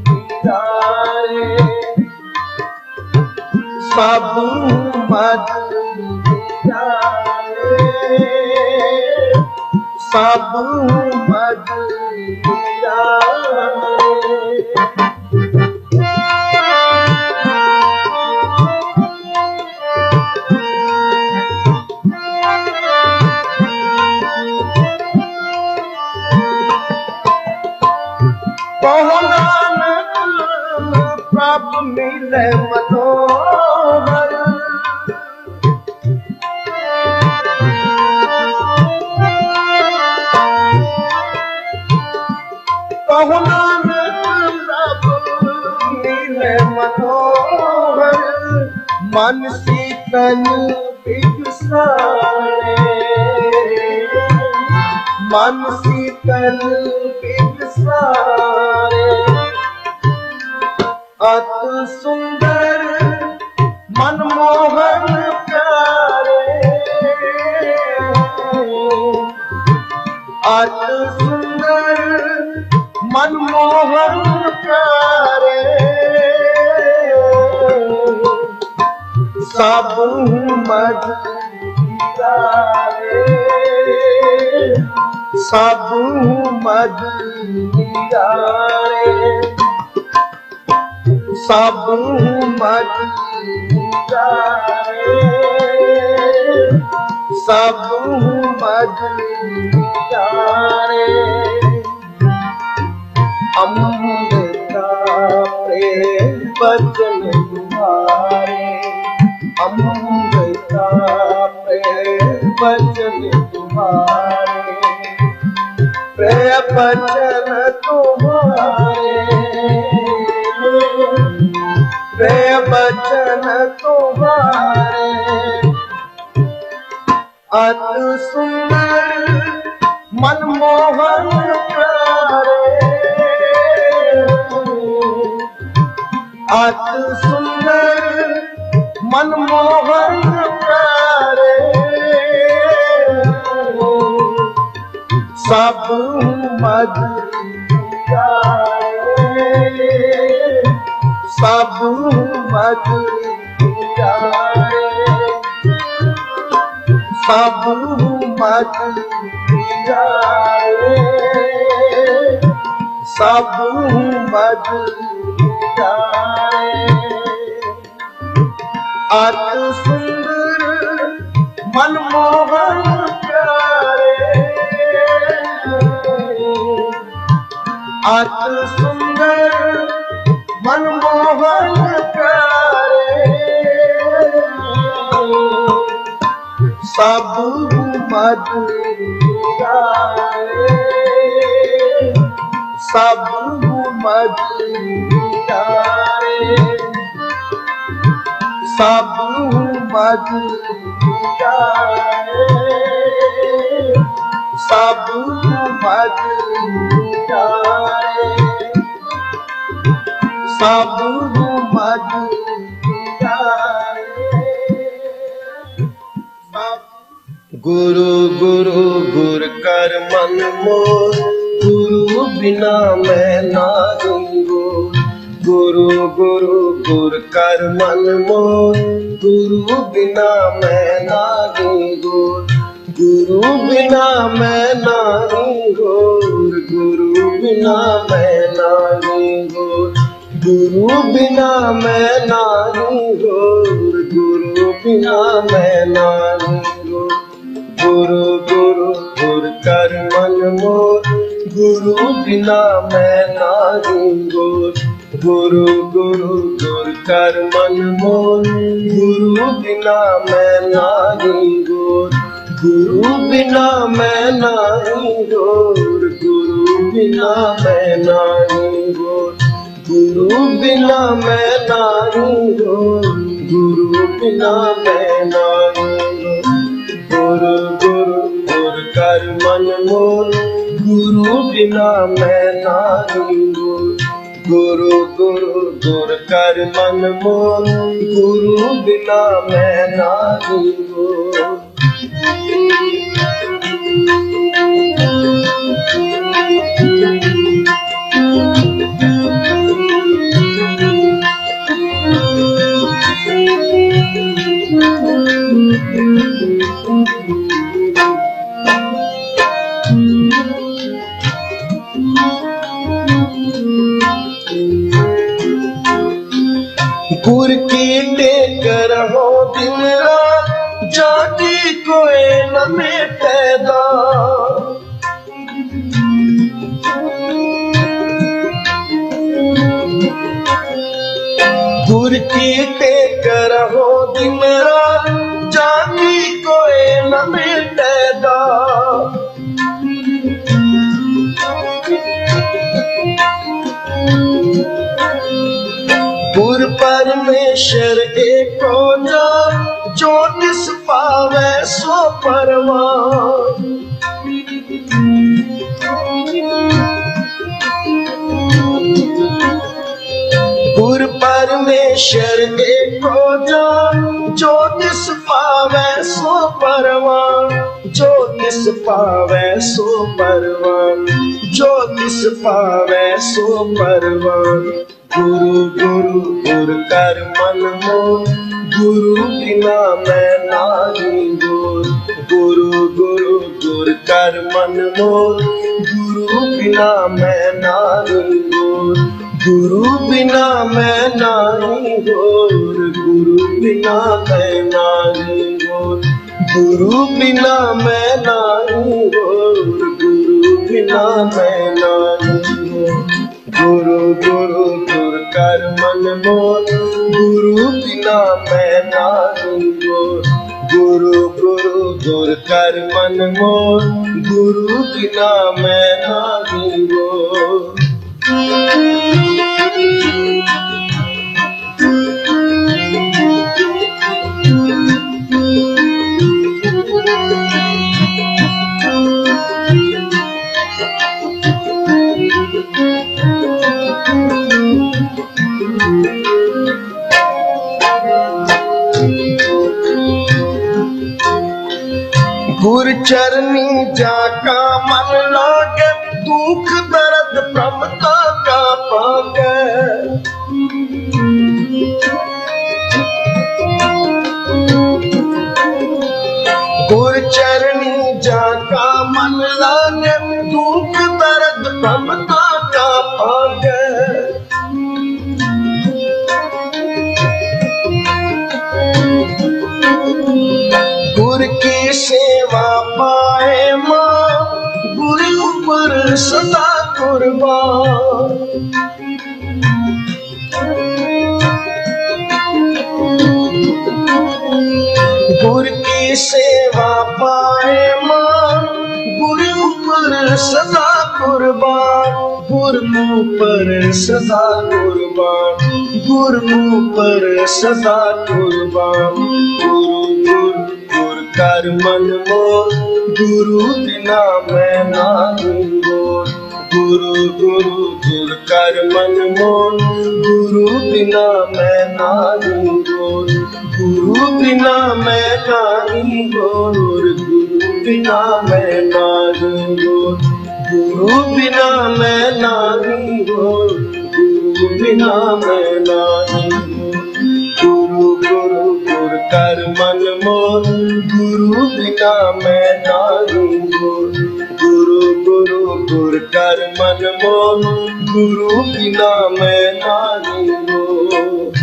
पियारे, सब मद पियारे, सब मद पियारे। कहो नानक प्रभ मिले मनोहर, कहो नानक प्रभ मिले मनोहर, मन शीतल बिगसारे, मन शीतल बिगसारे। अत सुंदर मनमोहन प्यारे, अत सुंदर मनमोहन प्यारे, सब मद पियारे, सब मद पियारे, सब मद पियारे, सब मद पियारे। अमृता प्रेम वचन तुम्हारे, अमृता प्रेम वचन तुम्हारे, प्रेम वचन चरण तुम्हारे अति सुंदर मनमोहन प्यारे अति सुंदर मनमोहन प्यारे सब मद प्यारे सब मद प्यारे सब मद प्यारे सब मद प्यारे अति सुंदर मनमोहन प्यारे अति सुंदर मनमोहन प्यारे सब मद प्यारे सब मद प्यारे सब मद प्यारे सब मद प्यारे सब मद प्यारे गुरु गुरु गुर कर मन मोर गुरु बिना मैं ना रहूंगो गुरु गुरु गुर कर मन मोर गुरु बिना मैं ना रहूंगो गुरु बिना मैं ना रहूंगो गुरु बिना मैं ना रहूंगो गुरु बिना मैं ना रहूंगो गुरु बिना मैं ना रहूंगो गुरु गुरु गुर कर मन मोर गुरु बिना मैं ना रहूंगो गुरु गुरु गुर कर मन मोर गुरु बिना मैं ना रहूंगो गुरु बिना मैं ना रहूंगो गुरु बिना मैं ना रहूंगो गुरु बिना मैं ना रहूंगो गुरु बिना मैं ना रहूंगो गुरु गुरु गुर कर मन मोर गुरु बिना मैं ना रहूंगो गुरु गुरु गुर कर मन मोर गुरु बिना मैं ना रहूंगो गुर की टेक रहो दिन रात जाति कोई न में पैदा गुर की टेक रहो दिन रात जाति कोई न में पैदा गुर परमेश्वर एको जा जो तिस पावे सो परवान गुर परमेश्वर एको जा जो तिस पावे सो परवान जो तिस पावे सो परवान जो तिस पावे सो परवान गुरु गुरु गुर कर मन मोर गुरु बिना मैं ना रहूंगो गुरु गुरु गुर कर मन मोर गुरु बिना मैं ना रहूंगो गुरु बिना मैं ना रहूंगो गुरु बिना मैं ना रहूंगो गुरु बिना मैं ना रहूंगो गुरु बिना मैं ना रहूंगो गुरु गुरु गुर कर मन मोर गुरु बिना मैं ना रहूंगो गुरु गुरु गुर कर मन मोर गुरु बिना मैं ना रहूंगो गुर चरनी जाका मन लागे, दुख दर्द प्रमता का पागे। गुर चरनी जाका मन लागे, दुख दर्द प्रमता का पागे। गुर की सेवा पाए मां, गुरु पर सदा कुर्बान। गुर की सेवा पाए मां, गुरु पर सदा कुर्बान। गुरु पर सदा कुर्बान, गुरु पर सदा कुर्बान। गुरु कर मन मोर, गुरु बिना मैं ना दूंगोर। गुरु गुर कर मन मोर, गुरु बिना मैं ना दूंगोर। गुरु बिना मैं नाही गोर, गुरु बिना मैं नाही गोर। गुरु बिना मैं नाही गोर, गुरु बिना मैं नाही गोर। गुरु गुर कर मन मोर, गुरु बिना मैं नाही गोर। गुरु गुर कर मन मोर, गुरु बिना मैं नाही गोर।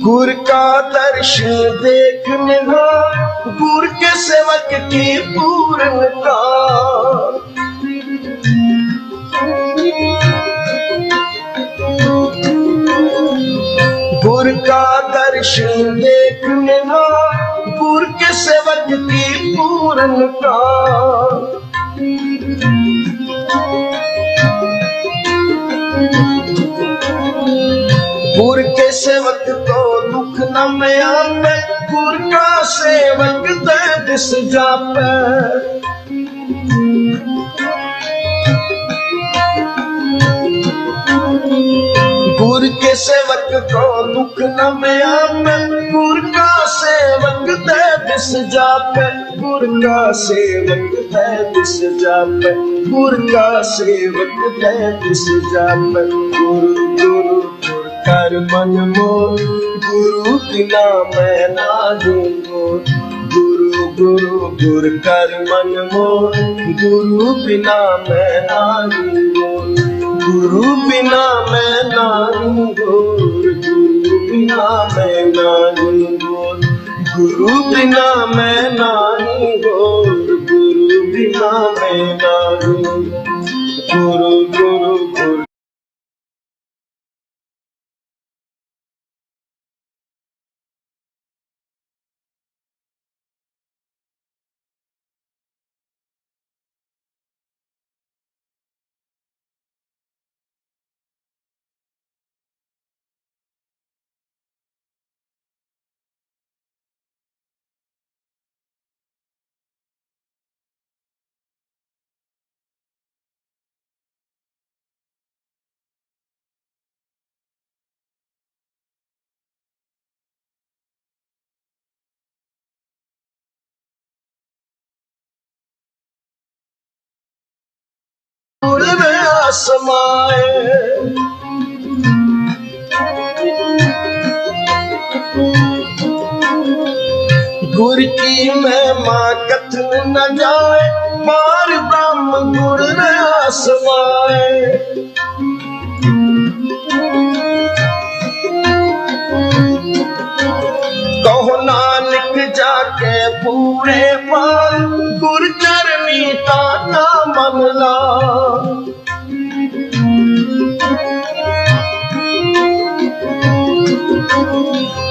गुर का दर्शन देखने का, गुर के सेवक की पूर्णता। गुर का दर्शन देखने का, गुर के सेवक की पूर्णता। गुर के सेवक को दुख न में आवे, गुर का सेवक दे दिस जापे। गुर के सेवक को दुख न में आवे, गुर का सेवक दे दिस जापे। गुर का सेवक दे दिस जापे, गुर का सेवक दे दिस जापे। गुरु गुरु कर मन मोर, गुरु बिना मैं ना दूंगोर। गुरु गुर कर मन मोर, गुरु बिना मैं ना दूंगोर। गुरु बिना मैं ना दूंगोर, गुरु बिना मैं ना दूंगोर। गुरु बिना मैं ना दूंगोर, गुरु बिना मैं ना दूंगोर। गुरु गुर समाए। गुर की महिमा कथन न जाए, पार ब्रह्म गुर न समाए। कहो नानक जाके पूरे पार, गुर चरनी ताका मनला।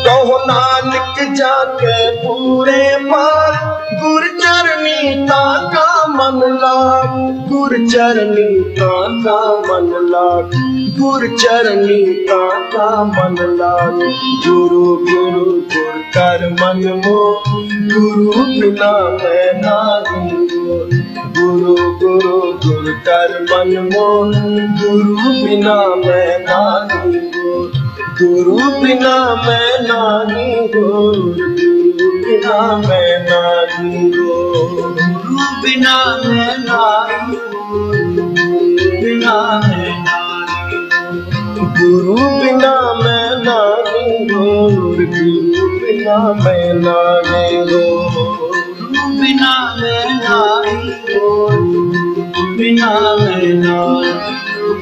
कहो नानक जाके पूरे पार, गुर चरनी ताका मन लाग, गुर चरनी काका मन लाग, गुर चरनी काका मन लाग। गुरु गुरु गुर कर मन मोह, गुरु बिना मैं नाही गोर। गुरु गुरु गुर कर मन मोह, गुरु बिना मैं नाही गोर। गुरु बिना मैं नाही गोर, गुरु बिना मैं नाही गोर। गुरु बिना मैं नाही गोर, गुरु बिना मैं नाही गोर। गुरु बिना मैं नाही गोर, गुरु बिना मैं नाही गोर। गुरु बिना मैं नाही गोर, गुरु बिना मैं नाही गोर।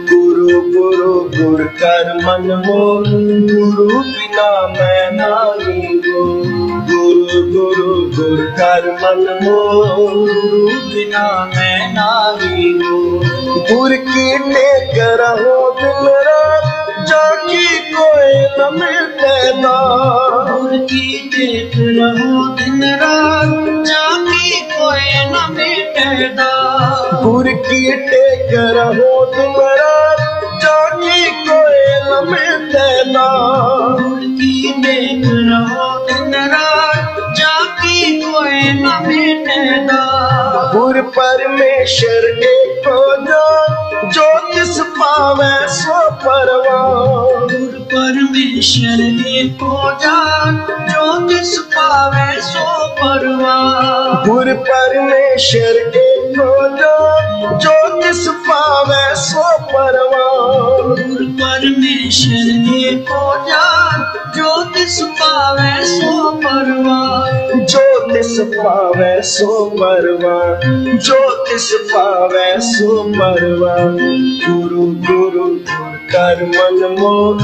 गुरु गुरु गुर कर मन मोह, गुरु बिना मैं नाही गोर। गुरु गुरु गुर कर मन मोह, गुरु बिना मैं नाही गोर। गुर की टेक रहो दिन रात, जाकी कोई न मिलते दार। गुर की टेक रहो दिन रात, जाकी कोई न मिलते दार। गुर की टेक रहो दिन रात, जाकी कोई न मिलते दार। गुर की टेक रहो दिन रात, जाकी कोई न मिलते दार। गुर परमेश्वर एक हो जान, जो तिस पावे सो परवान। गुर परमेश्वर एक हो जान, जो तिस पावे सो परवान। गुर परमेश्वर एक हो जान, जो तिस पावे सो परवान। गुर परमेश्वर एक हो जान, जो तिस पावे सो परवान। जो तिस पावे सो परवान, जो तिस पावे सो परवान। गुरु गुरु गुर कर मन मोह,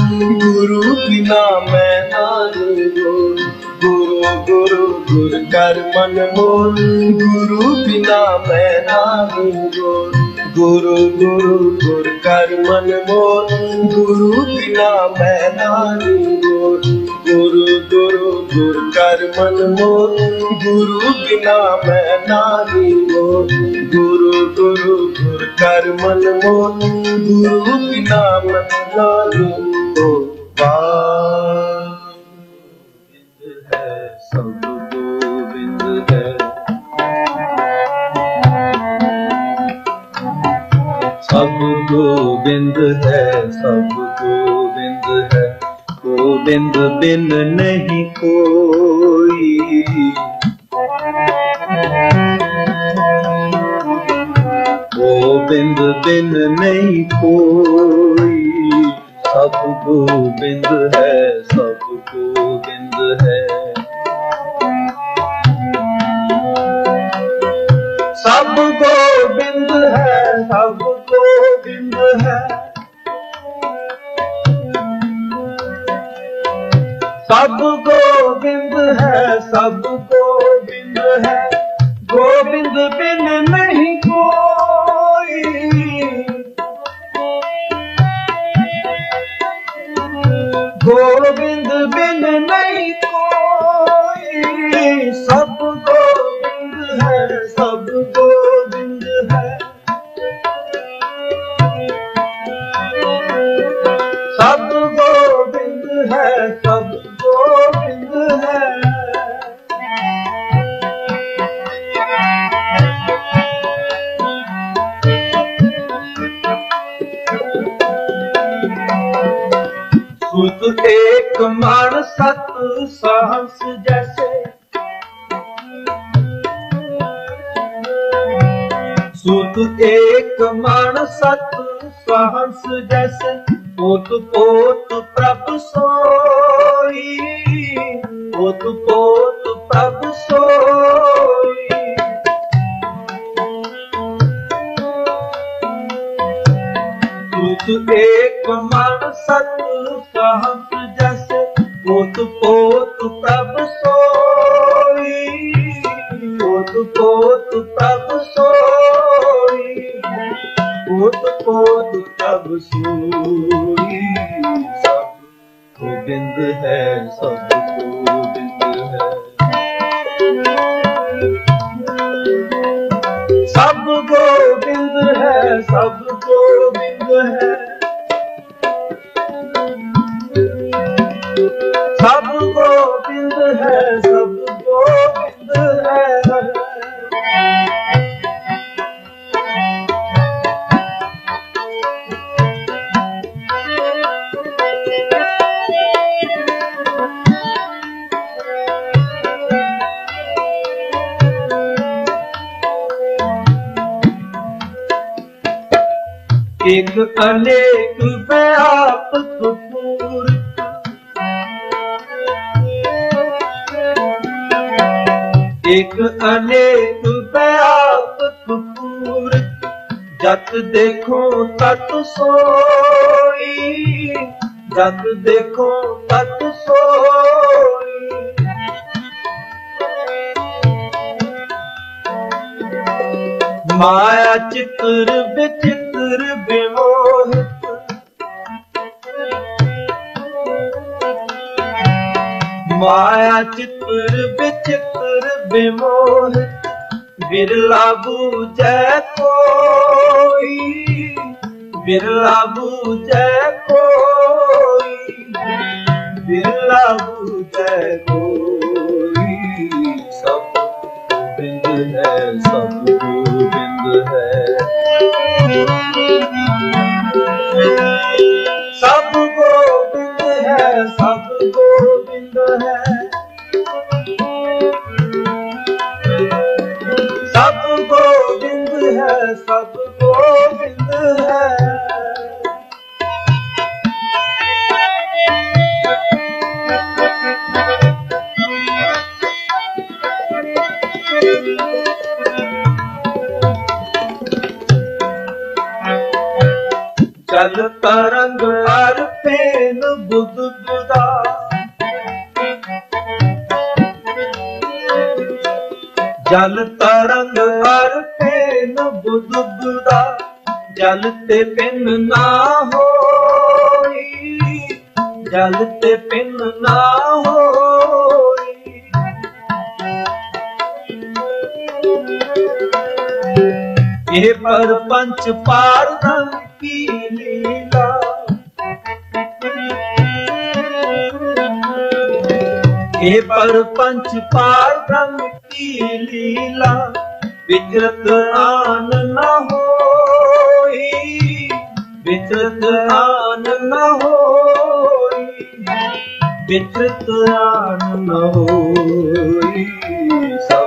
गुरु बिना मैं नाही गोर। गुरु गुरु गुर कर मन मोह, गुरु बिना मैं नाही गोर। गुरु गुरु गुर कर मन मोह, गुरु बिना मैं नाही गोर। गुरु गुरु गुर कर मन मोह, गुरु बिना मैं नाही गोर। गुरु गुरु गुर कर मन मोह, गुरु बिना मैं नाही गोर। सब गोविंद है, सब गोविंद है, सब गोविंद है। गोविंद बिन नहीं कोई, गोविंद बिन नहीं कोई। सब गोविंद है, सब गोविंद है। सब गोविंद है, सब गोविंद है। सब गोविंद है, सब गोविंद है। गोविंद बिन नहीं कोई, गोविंद बिन नहीं कोई। सब गोविंद है, सब गोविंद है। सब गोविंद है, सब गोविंद है। सुत एक मान सत सहंस जैसे, सुत एक मान सत सहंस जैसे। पोत पोत प्रभ सोई, पोत पोत प्रभ सोई। सुत एक मन सत सहंस जैसे। पोत पोत प्रभ सोई, पोत पोत प्रभ सोई। पोत पोत प्रभ सोई। सब गोविंद है, सब गोविंद है। सब सब गोविंद है, सब गोविंद है, सब गोविंद है। एक अनेक व्यापक पूर्ण, एक अनेक व्यापक पूर्ण, जत देखो तत सोई, जत देखो तत सोई। माया चित्र विचित्र विमोहित, माया चित्र विचित्र विमोहित, बिरला बूझै कोई, बिरला बूझै कोई, बिरला बूझै कोई। सब गोविंद है, सब गोविंद है, सब गोविंद है, सब गोविंद है, सब गोविंद है, सब गोविंद है। जल तरंग हर फेन बुध बुदा, जल तरंग हर फेन बुध बुदा, जल ते पिन ना होई, जल ते पिन ना होई। ये पर पंच पार की लीला, ये पर पंच पार ब्रह्म की लीला, विचरत आन न होई, विचरत आन न होई, विचरत आन न होई। सब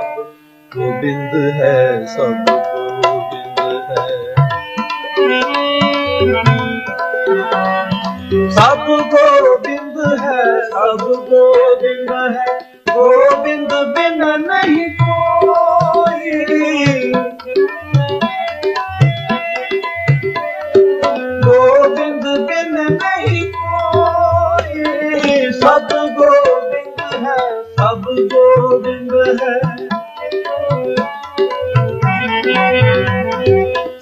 गोविंद है, सब गोविंद है, सब गोविंद है, सब गोविंद है। गोविंद बिन नहीं कोई, गोविंद बिन नहीं कोई। सब गोविंद है, सब गोविंद है,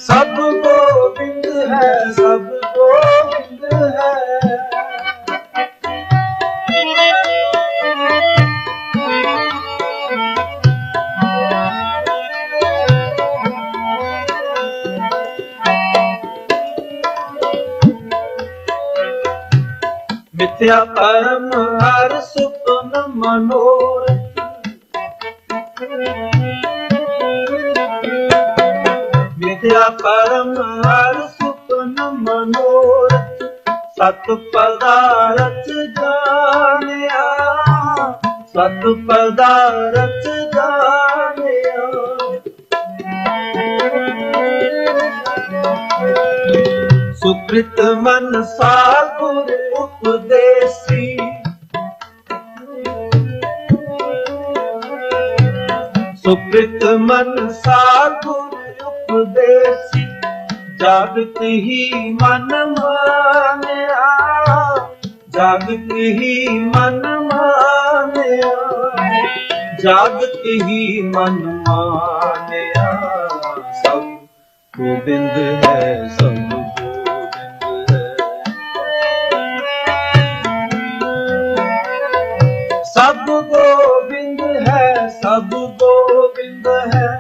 सब गोविंद है, सब गोविंद है। मिथ्या परम हर सुपन मनोरथ, मिथ्या परम हर सुपन मनोरथ। सत पदारथ जानिया, सत पदारथ जानिया। सुकृत मन सागुर उपदेसी, सुकृत मन सागुर उपदेसी। जागत ही मन मानिया, जागत ही मन मानिया, जागत ही मन मानिया। सब गोविंद है, सब गोविंद है, सब गोविंद है, सब गोविंद है।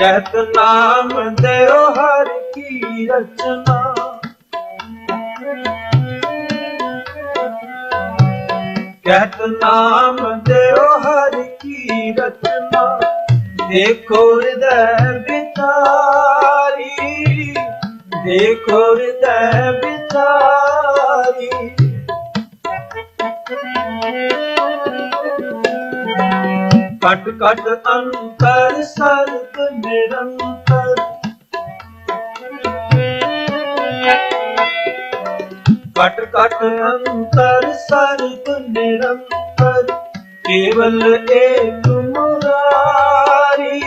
कहत नाम देओ हर की रचना। कहत नाम देओ हर की रचना। देखो हृदय बिचारी, देखो हृदय बिचारी। कट कट अंतर सर्व निरंतर। कट कट अंतर सर्व निरंतर। केवल एक मुरारी,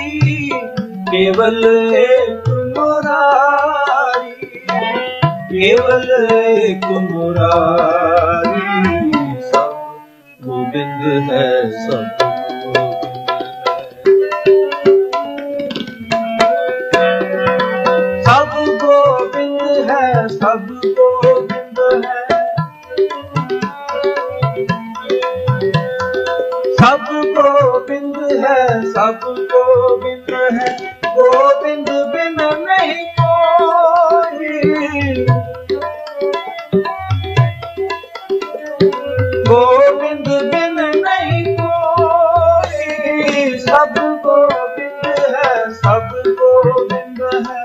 केवल एक मुरारी, केवल एक मुरारी। सब गोविंद है, सब गोविंद है, सब गोविंद है। सब गोविंद है, सब गोविंद है। गोविंद बिन नहीं कोई, गोविंद बिन नहीं कोई। सब गोविंद है, सब गोविंद है।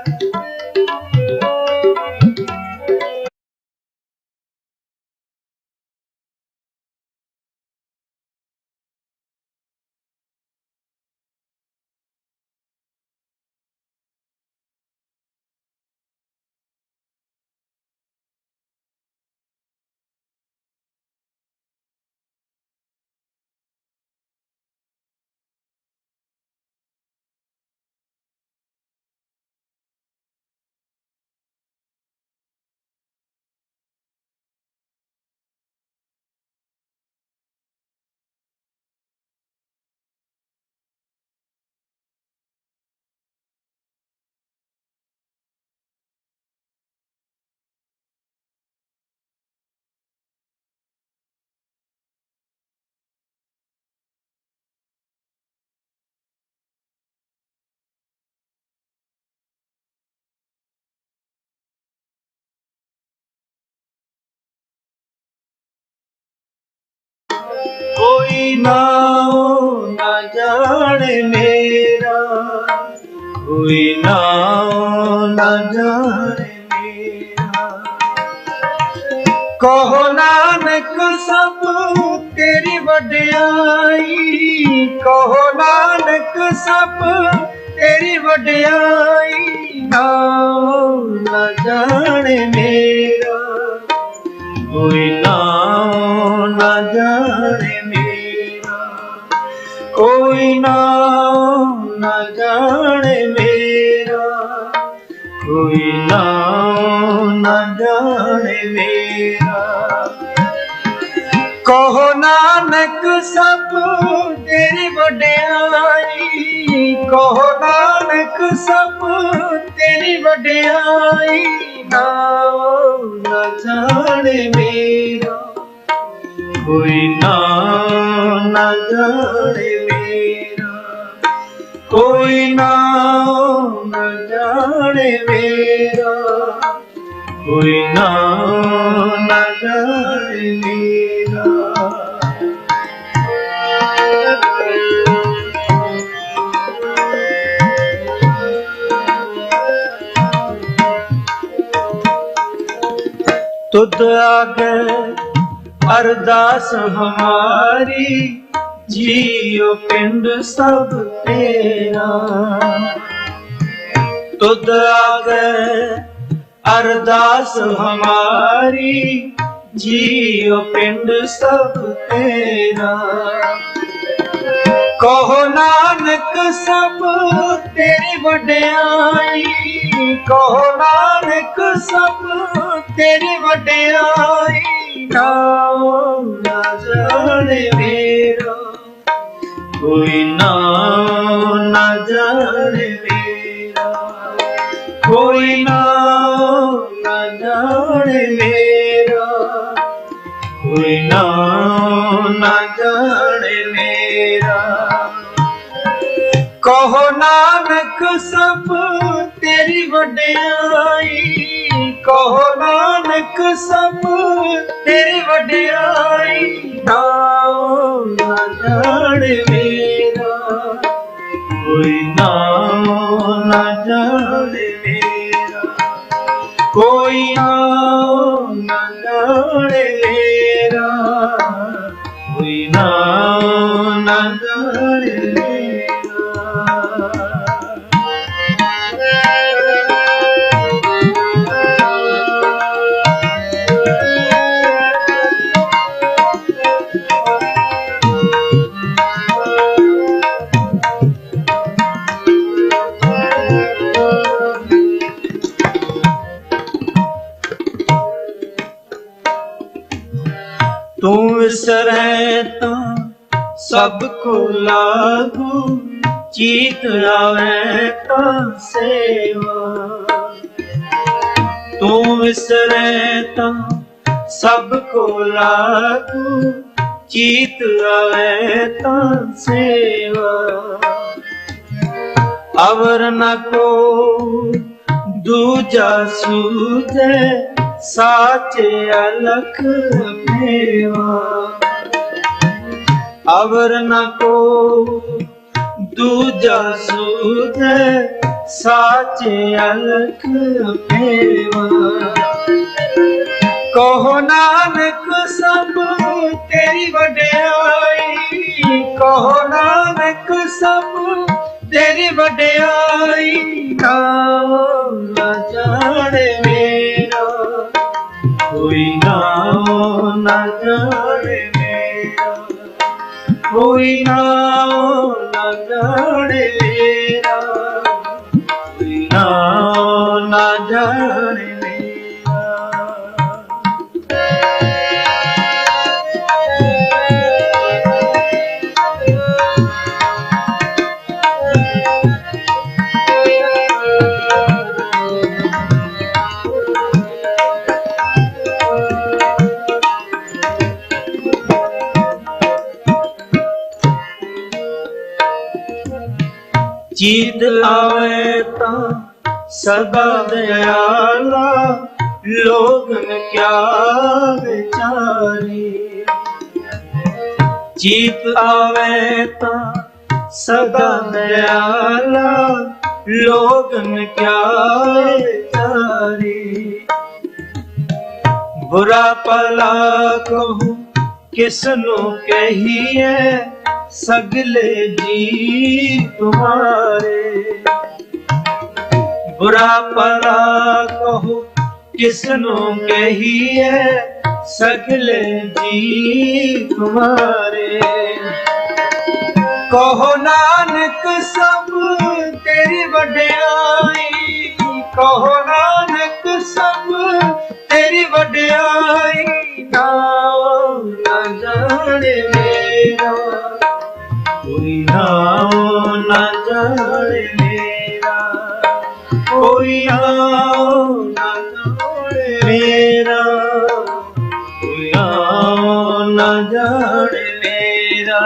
कोई नाम न जाने मेरा, कोई नाम न जाने मेरा। कहो नानक सब तेरी वड्याई, कहो नानक सब तेरी वड्याई। नाम न जाने मेरा, कोई नाम न जाने मेरा। कोई नाम न जाने मेरा, कोई नाम न जाने मेरा। कहो नानक सब तेरी वड्याई, कहो नानक सब तेरी वड्याई। नाम न जाने मेरा, कोई नाम न जाने मेरा। कोई नाम न जाने मेरा, कोई नाम न जाने मेरा। तुद आगे अरदास हमारी, जियो पिंड सब तेरा। तुद आगे अरदास हमारी, जियो पिंड सब तेरा। कहो नानक सब तेरी वड्याई, कहो नानक सब तेरी वड्याई। नाम न जाने मेरा, कोई नाम न जाने मेरा। कोई नाम न जाने मेरा, कोई नाम न जाने मेरा। कहो नानक सब तेरी वड्याई, कहो नानक सब तेरी वड्याई। नाम ना जाने मेरा, कोई नाम ना जाने मेरा, कोई नाम ना जाने मेरा, कोई नाम ना जाने मेरा। तू विसरै तां सबको लागू, चीत आवे तां सेवा। तू विसरै तां सबको लागू, चीत आवे तां सेवा। अवर न को दूजा सूझे, साचे अलख मेवा। अवर न को दूजा सूझे, साचे अलख मेवा। कहो नानक सब तेरी वड्याई, कहो नानक सब तेरी वड्याई। नाम न जाने मेरा, कोई नाम न जाने मेरा, कोई नाम न जाने मेरा, कोई नाम न जाने मेरा। चीत आवे तां सदा दयाला, लोगन क्या विचारे। चीत आवे तां सदा दयाला, लोगन क्या विचारे। बुरा भला कहूं किसनु कहिए, सगले जी तुम्हारे। बुरा भला कहो किसनु कहिए, सगले जी तुम्हारे। कहो नानक सब तेरी वड्याई, कहो नानक सब तेरी वड्याई। नाम न जाने मेरा, कोई नाम न जाने मेरा, कोई नाम न जाने मेरा, कोई नाम न जाने मेरा।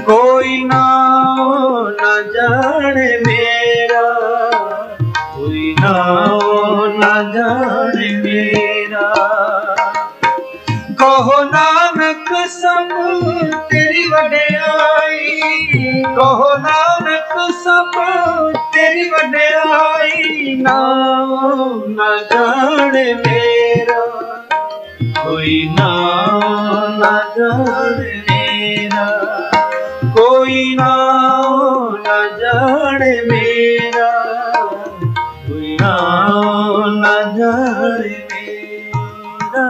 कोई नाम न जाने मेरा, कोई नाम न जाने मेरा। कहो नानक सब तेरी वड्याई, कहो नानक सब तेरी वड्याई। नाम न जाने मेरा, कोई नाम न जाने मेरा, कोई नाम न जाने मेरा, कोई नाम न जाने मेरा।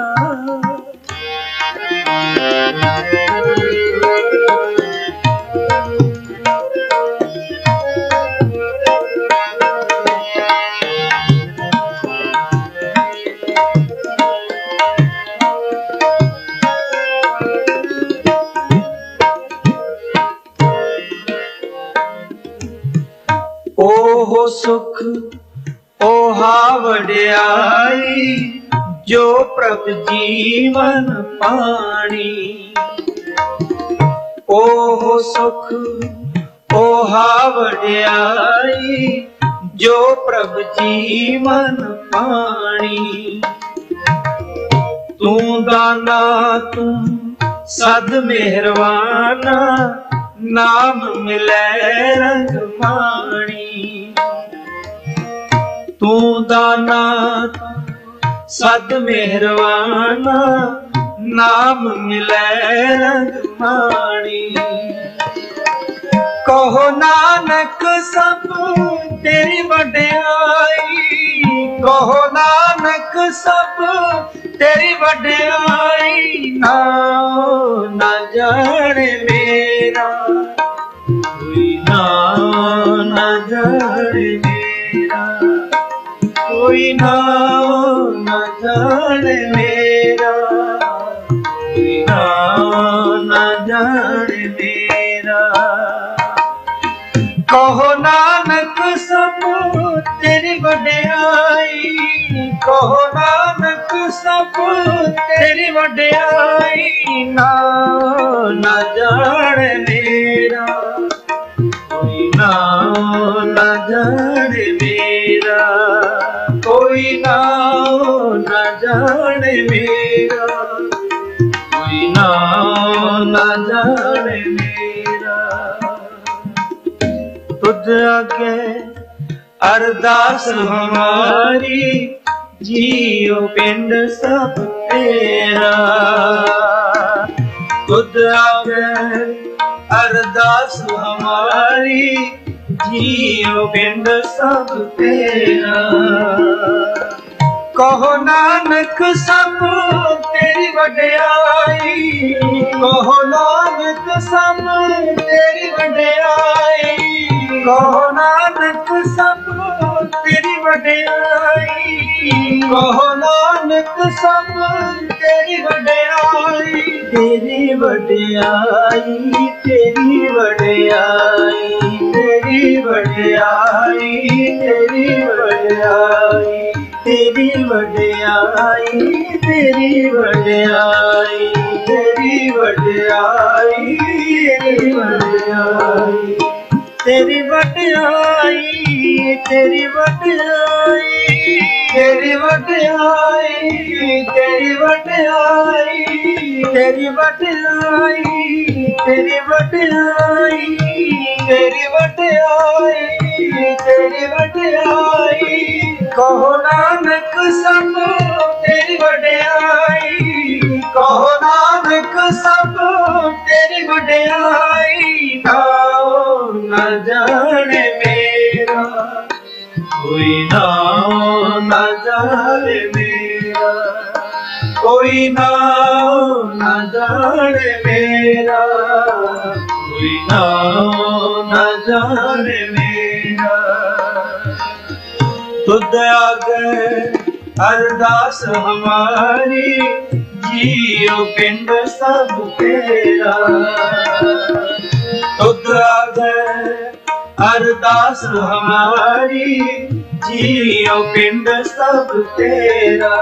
ओह सुख ओहा वड्याई, जो प्रभ जीवन पाणी। ओह सुख ओहा वड्याई, जो प्रभ जीवन पाणी। तू दाना तू सद मेहरवाना, नाम मिलै रंग माणी। तू दाना सद मेहरवाना, नाम मिलै रंग माणी। कहो नानक सब तेरी वड्याई, कहो नानक सब तेरी वड्याई। नाम न जाने मेरा, कोई नाम न जाने मेरा, कोई नाम न जाने मेरा, कोई नाम न जाने मेरा। कहो नानक सब तेरी वड्याई, कहो नानक सब तेरी वड्याई। नाम न जाने मेरा, कोई नाम न जाने मेरा, कोई नाम न जाने मेरा, कोई नाम न जाने मेरा। तुझ आगे अरदास हमारी, जियो पिंड सब तेरा। तुझ आगे अरदास हमारी, जियो पिंड सब तेरा। कहो नानक सब तेरी वड्याई, कहो नानक सब तेरी वड्याई। कहो नानक सब तेरी वड्याई, कहो नानक सब तेरी वड्याई। तेरी वड्याई, तेरी वड्याई, तेरी वड्याई, तेरी वड्याई, तेरी वड्याई, तेरी वड्याई, तेरी वड्याई, तेरी वड्याई, तेरी वड्याई, तेरी वड्याई, तेरी वड्याई, तेरी वड्याई, तेरी वड्याई, तेरी वड्याई, तेरी वड्याई, तेरी वड्याई। कहो नानक सब तेरी वड्याई, कहो नानक सब तेरी वड्याई। नाम न जाने मेरा, कोई नाम न जाने मेरा, कोई नाम न जाने मेरा, कोई नाम न जाने मेरा। तुझ आगे अरदास हमारी, जियो पिंड सब तेरा। तुझ आगे अरदास हमारी, जियो पिंड सब तेरा।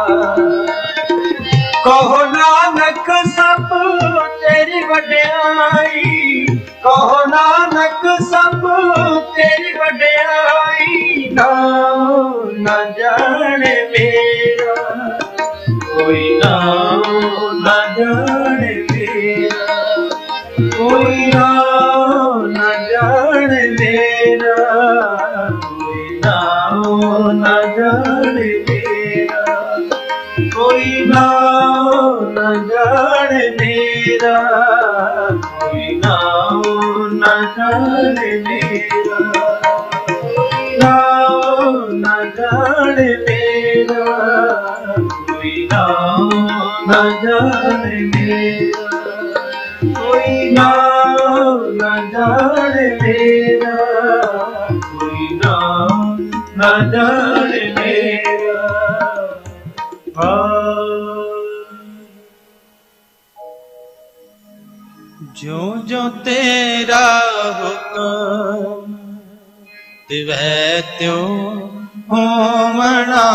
कहो नानक सब तेरी वड्याई, कहो नानक सब तेरी वड्याई, नाम न जाने मेरा, कोई नाम न जाने मेरा, कोई नाम न जाने मेरा, कोई नाम न जाने मेरा, कोई नाम न जाने मेरा, कोई नाम न जाने मेरा, नाम न जाने मेरा, कोई नाम न जाने मेरा, कोई नाम न जाने मेरा, कोई नाम न जाने मेरा। जो जो तेरा हुक्म तिवै त्यों होवना,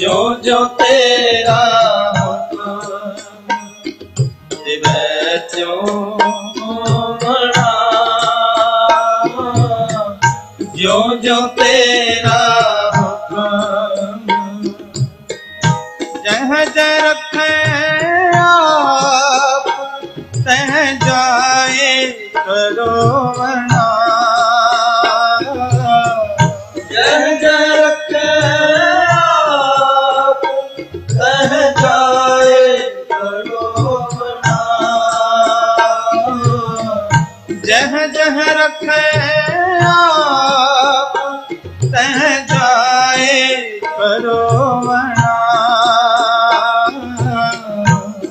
जो जो तेरा हुक्म तिवै त्यों होवना, जो जो तेरा जह जह रखे आप तह जाए करोवना, जह जह रखे आप तह जाए करोवना, जह जह रखे आप तह जाए करोवना,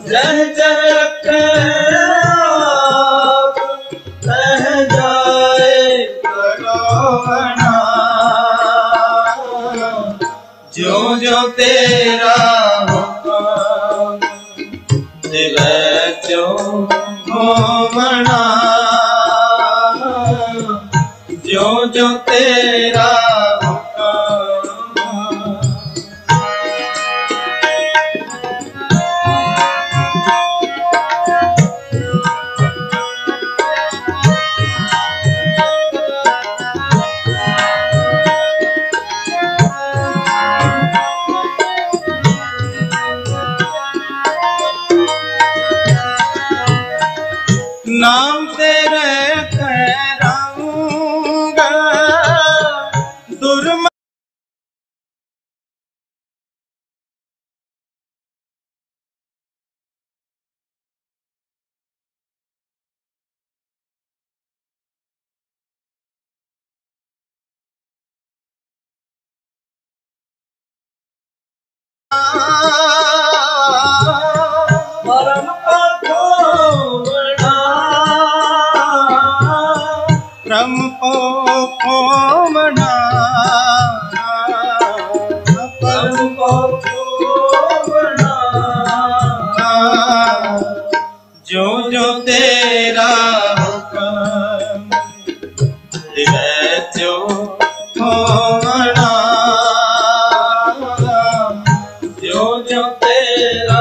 जह जह रखे आप तह जाए करोवना, जो जो तेरा हुक्म तिवै त्यों होवना, जो जो तेरा नाम तेरे कहराऊंगा दुर्म परम परम पोमना, परम पोमना, जो जो तेरा हुक्म तिवै त्यों होवना, जो जो तेरा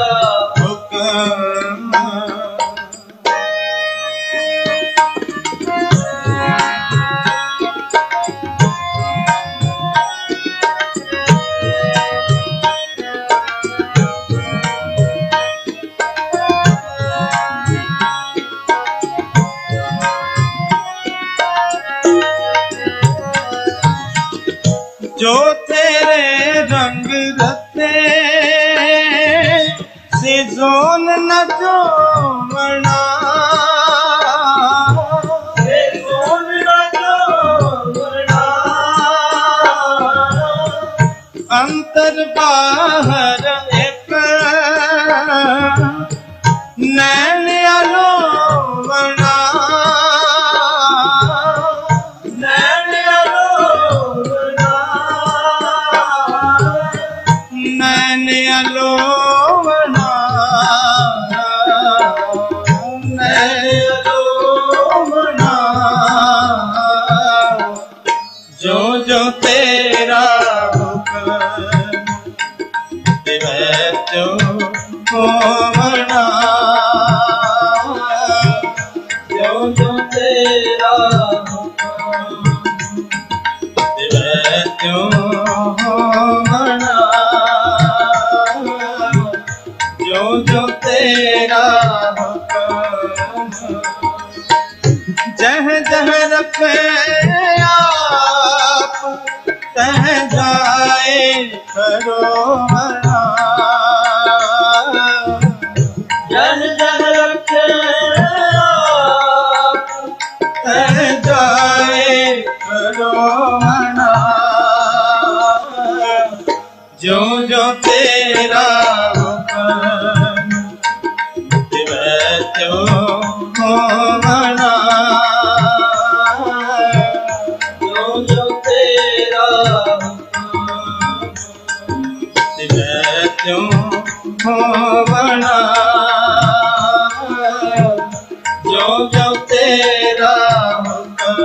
जो तेरे रंग रते से जोन न जोमना, से जोन न जोमना, अंतर बाहर एक नैन अलोवना, नैन अलोवना, नैन अलोवना, नैन अलोवना, जो जो तेरा हुक्म तिवै त्यों होवना, तेरा हुक्म, जह जह रखे आप तह जाए करो मना, जह जह रखे आप तह जाए करो मना, जो जो तेरा हुक्म वह त्यों हो मना, जो जो तेरा हुक्म वह त्यों हो मना, जो जो तेरा हुक्म।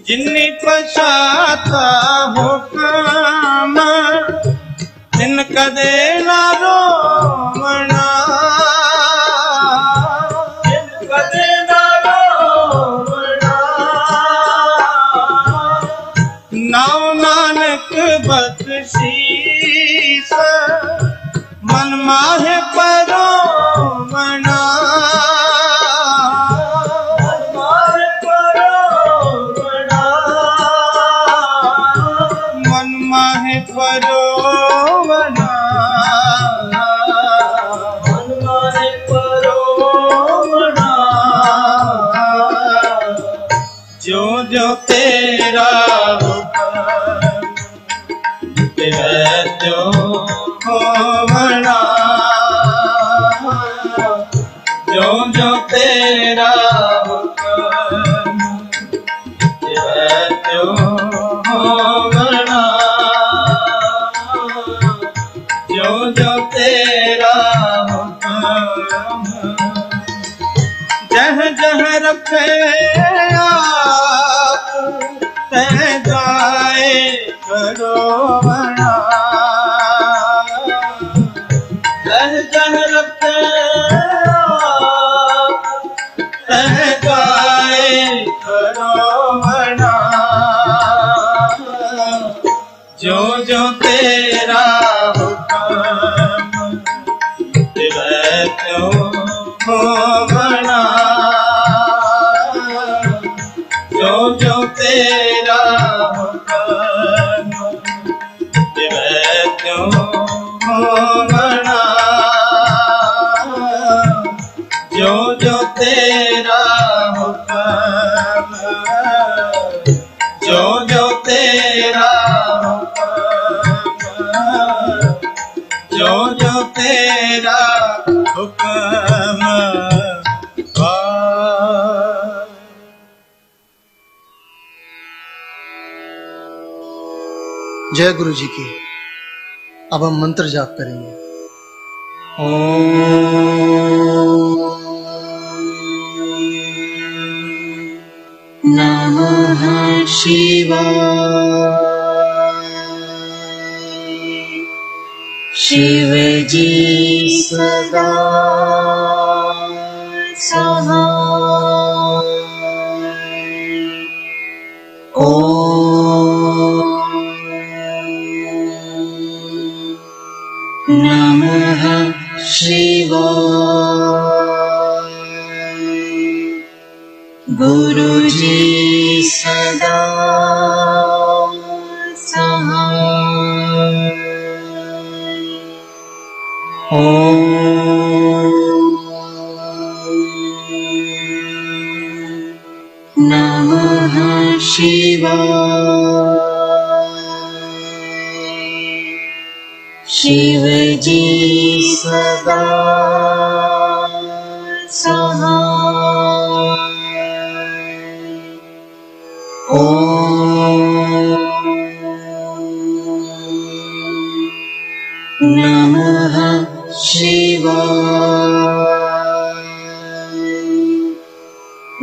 जिन्नी पछाता हुक्म तिन कदे ना रोवना, तिन कदे ना रोवना, नाम नानक बख्शीस मन माहे परोवना, परोवना, मन माहे परोवना, जो जो तेरा हुक्म वह त्यों होवना, जो जो तेरा हुक्म वह त्यों होवना, जो जो तेरा हुक्म, जह जह रखे आप तह जाए करो मना, जह जह रखे आप तह जाए करो मना, जो जो तेरा हुक्म वह त्यों होवना, जो जो तेरा हुक्म वह त्यों होवना, जो जो तेरा हुक्म, जो जो तेरा हुक्म, जो जो तेरा हुक्म। जय गुरु जी की। अब हम मंत्र जाप करेंगे। नमः शिवाय। शिव जी सदा सहाय। ओम नमः शिवाय। गुरु जी सदा सहाय। ओम नमः शिवाय। शिव जी सदा सहाय। ओम नमः शिवाय।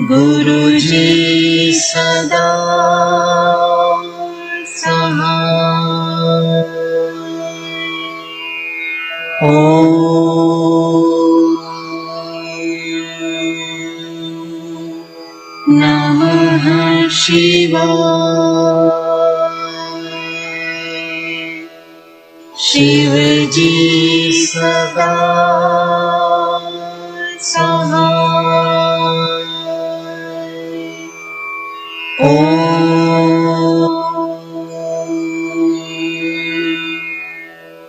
गुरु जी सदा शिव जी सदा सहाय। ओम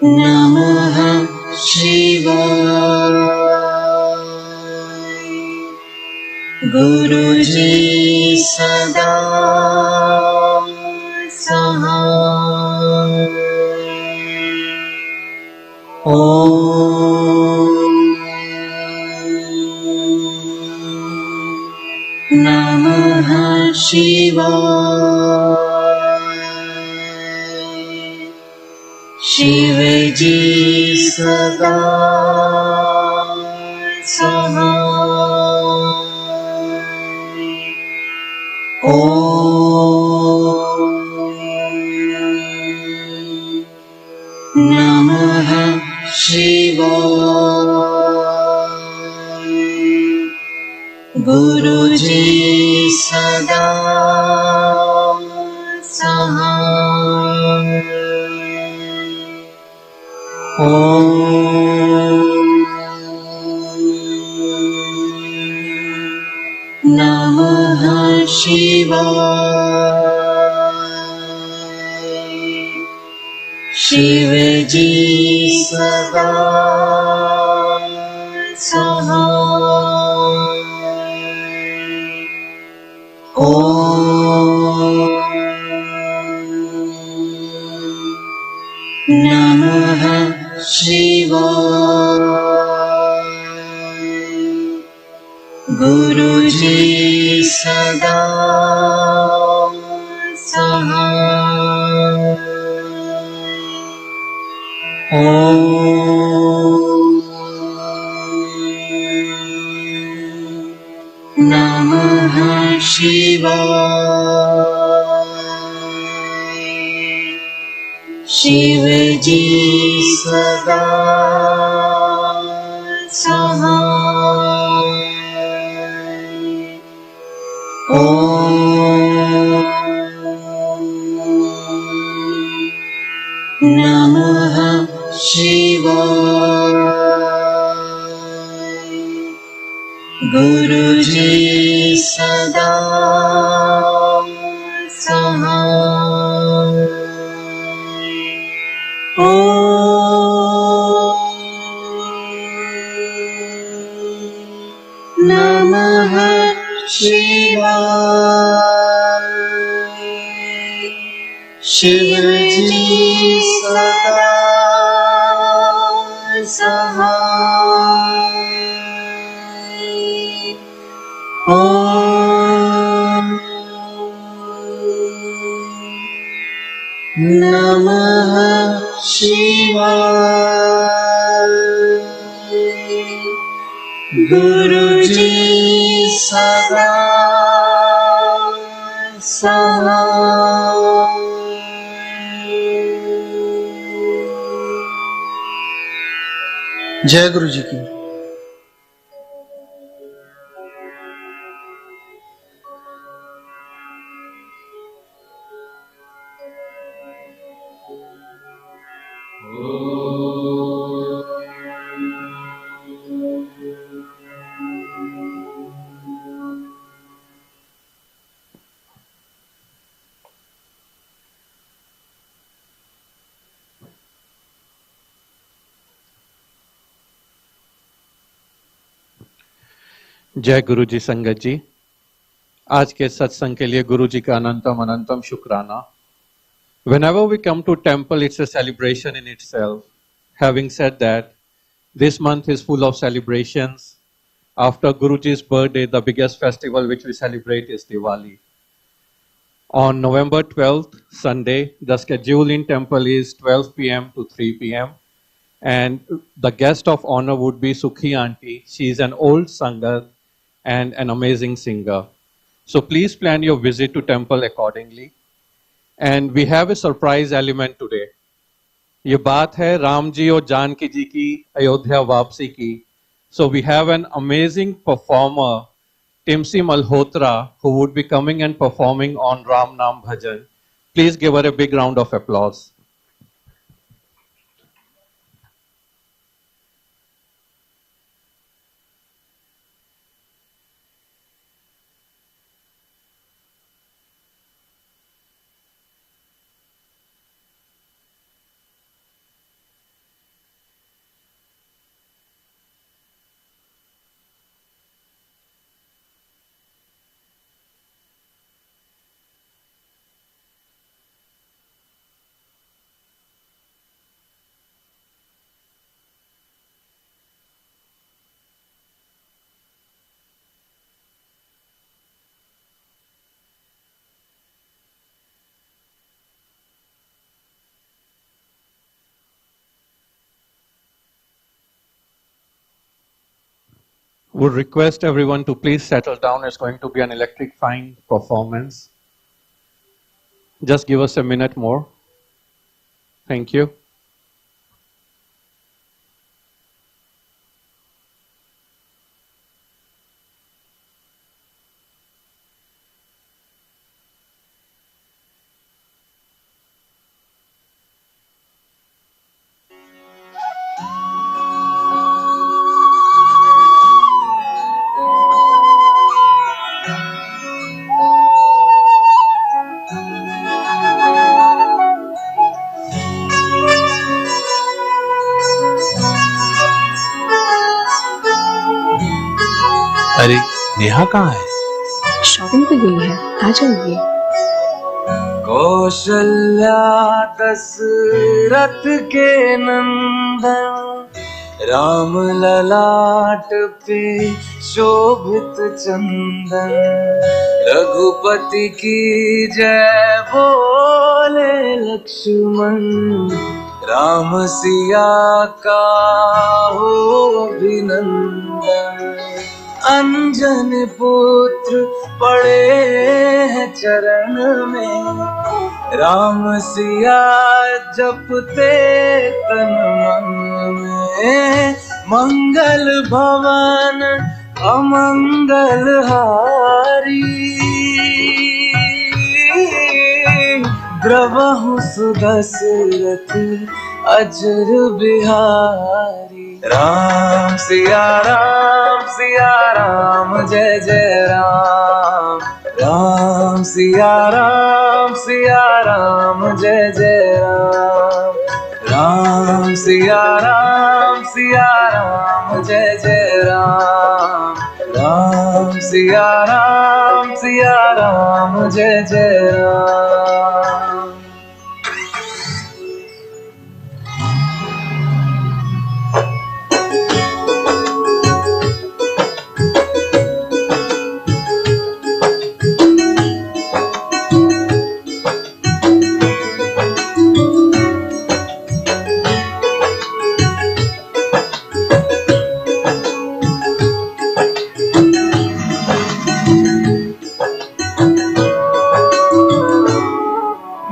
नमः शिवाय। गुरु जी सदा सहाय। ओम नमः शिवाय। शिव जी सदा सहाय। ओम नमः शिवाय। गुरु जी सदा सहाय। ओम नमः शिवाय। शिव जी सदा सहाय। ओम नमः शिवाय। गुरु जी सदा सहाय। ओम नमः शिवाय। शिव जी सदा सहाय। ओम नमः शिवाय। गुरु जी सदा सहाय। ओम नमः शिवाय। शिव जी सदा सहाय। ओम नमः शिवाय। गुरु जी सदा सहाय। जय गुरु जी की। जय गुरु जी संगत जी। आज के सत्संग के लिए गुरु जी का अनंतम अनंतम शुक्राना। Whenever we come to temple, it's a celebration in itself. Having said that, this month is full of celebrations. After Guruji's birthday, the biggest festival which we celebrate is Diwali. On November 12th, Sunday, the schedule in temple is 12 p.m. to 3 p.m. And the guest of honor would be Sukhi Auntie. She is an old Sangat and an amazing singer. So please plan your visit to temple accordingly. And we have a surprise element today. ये बात है राम जी और जानकी जी की अयोध्या वापसी की. So we have an amazing performer Timsi Malhotra, who would be coming and performing on Ram Nam Bhajan. Please give her a big round of applause. Would request everyone to please settle down. It's going to be an electrifying performance. Just give us a minute more. Thank you. अरे नेहा कहाँ है? Shopping पे गई है, आ जाइए। कौशल्या दशरथ के नंदन, राम ललाट पे शोभित चंदन, रघुपति की जय बोले लक्ष्मण, राम सिया का हो अभिनंदन। अंजन पुत्र पड़े हैं चरण में, राम सिया जपते तन मन में। मंगल भवन अमंगल हारी, द्रवहु सुदशरथ अजर बिहारी। राम सिया राम जय जय राम, राम सिया राम जय जय राम, राम सिया राम जय जय राम, राम सिया राम जय जय राम।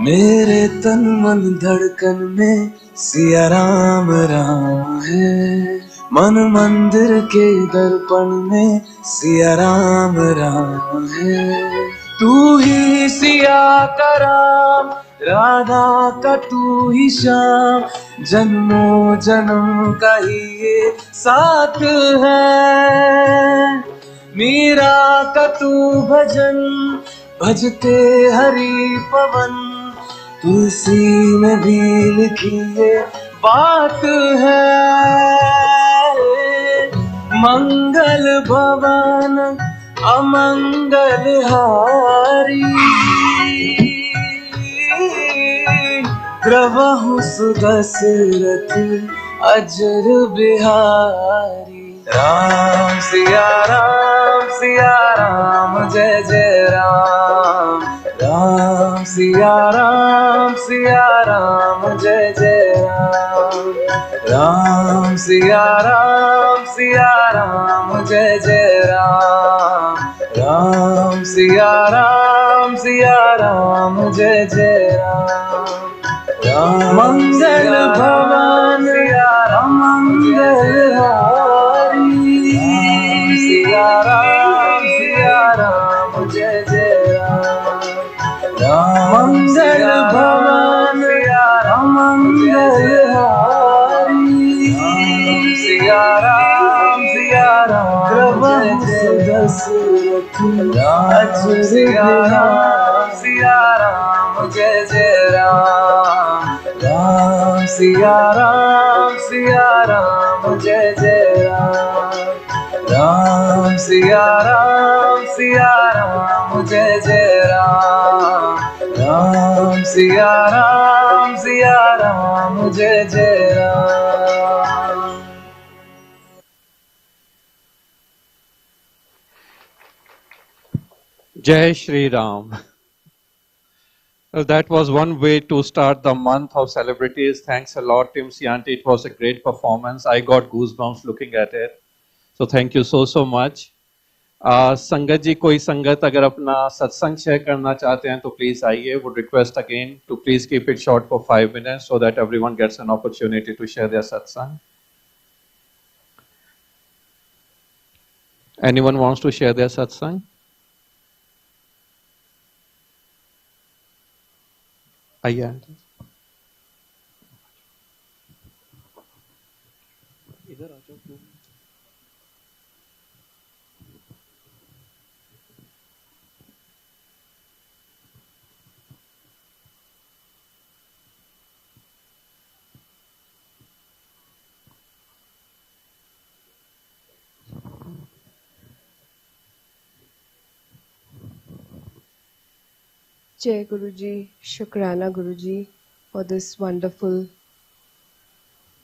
मेरे तन मन धड़कन में सिया राम राम है, मन मंदिर के दर्पण में सिया राम राम है। तू ही सिया का राम, राधा का तू ही श्याम, जन्मों जन्म का ही ये साथ है। मीरा का तू भजन भजते हरि पवन, तुलसी में भी लिखी ये बात है। मंगल भवन अमंगल हारी, द्रवहु सुदशरथ अजर बिहारी। राम सिया राम जय जय राम, राम सिया राम जय जय राम, राम सिया राम जय जय राम, राम सिया राम जय जय राम। मंगल भवन अमंगल हारी, सिया राम मंगल भवन अमंगल हारी सिया राम कृपा दशरथ राज सिया राम जय जय राम सिया राम जय जय राम सिया राम जय जय राम सिया राम जय जय Ram. Jai Shri Ram. Well, that was one way to start the month of celebrities. Thanks a lot, Tim Sianti. It was a great performance. I got goosebumps looking at it. So thank you so much. संगत जी कोई संगत अगर अपना सत्संग share करना चाहते हैं तो प्लीज आइए. Would request again to please keep it short for 5 minutes so that everyone gets an opportunity to share their satsang. Anyone wants to share their satsang? आइए. इधर आ जाओ. Jai Guruji, Shukrana Guruji for this wonderful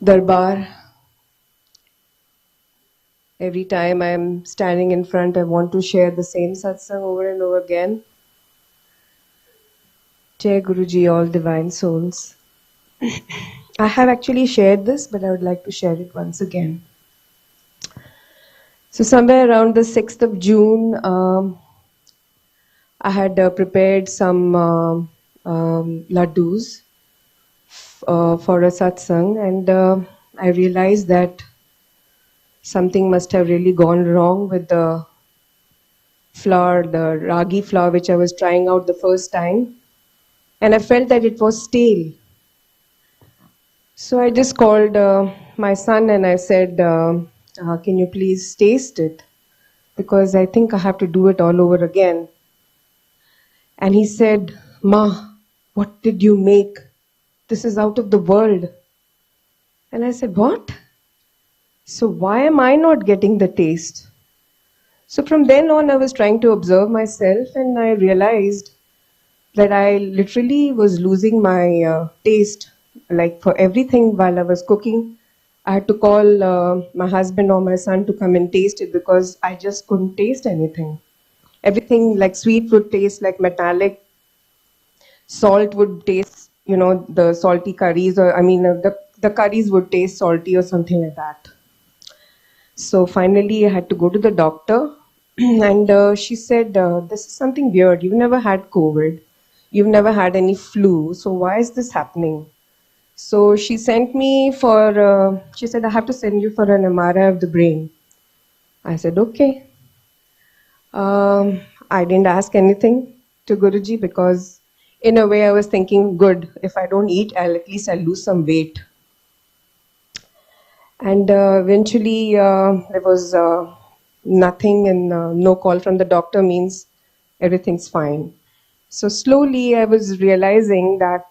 darbar. Every time I am standing in front, I want to share the same satsang over and over again. Jai Guruji, all divine souls. I have actually shared this, but I would like to share it once again. So somewhere around the 6th of June, I had prepared some laddus for a satsang, and I realized that something must have really gone wrong with the flour, the ragi flour which I was trying out the first time, and I felt that it was stale. So I just called my son and I said, can you please taste it? Because I think I have to do it all over again. And he said, Ma, what did you make? This is out of the world. And I said, what? So why am I not getting the taste? So from then on, I was trying to observe myself, and I realized that I literally was losing my taste. Like for everything while I was cooking, I had to call my husband or my son to come and taste it because I just couldn't taste anything. Everything like sweet would taste like metallic. Salt would taste, the salty curries, or the curries would taste salty or something like that. So finally, I had to go to the doctor, and she said, this is something weird. You've never had COVID. You've never had any flu. So why is this happening? So she sent me for, she said, I have to send you for an MRI of the brain. I said, okay. I didn't ask anything to Guruji because in a way I was thinking, good, if I don't eat, at least I'll lose some weight. And eventually there was nothing, and no call from the doctor means everything's fine. So slowly I was realizing that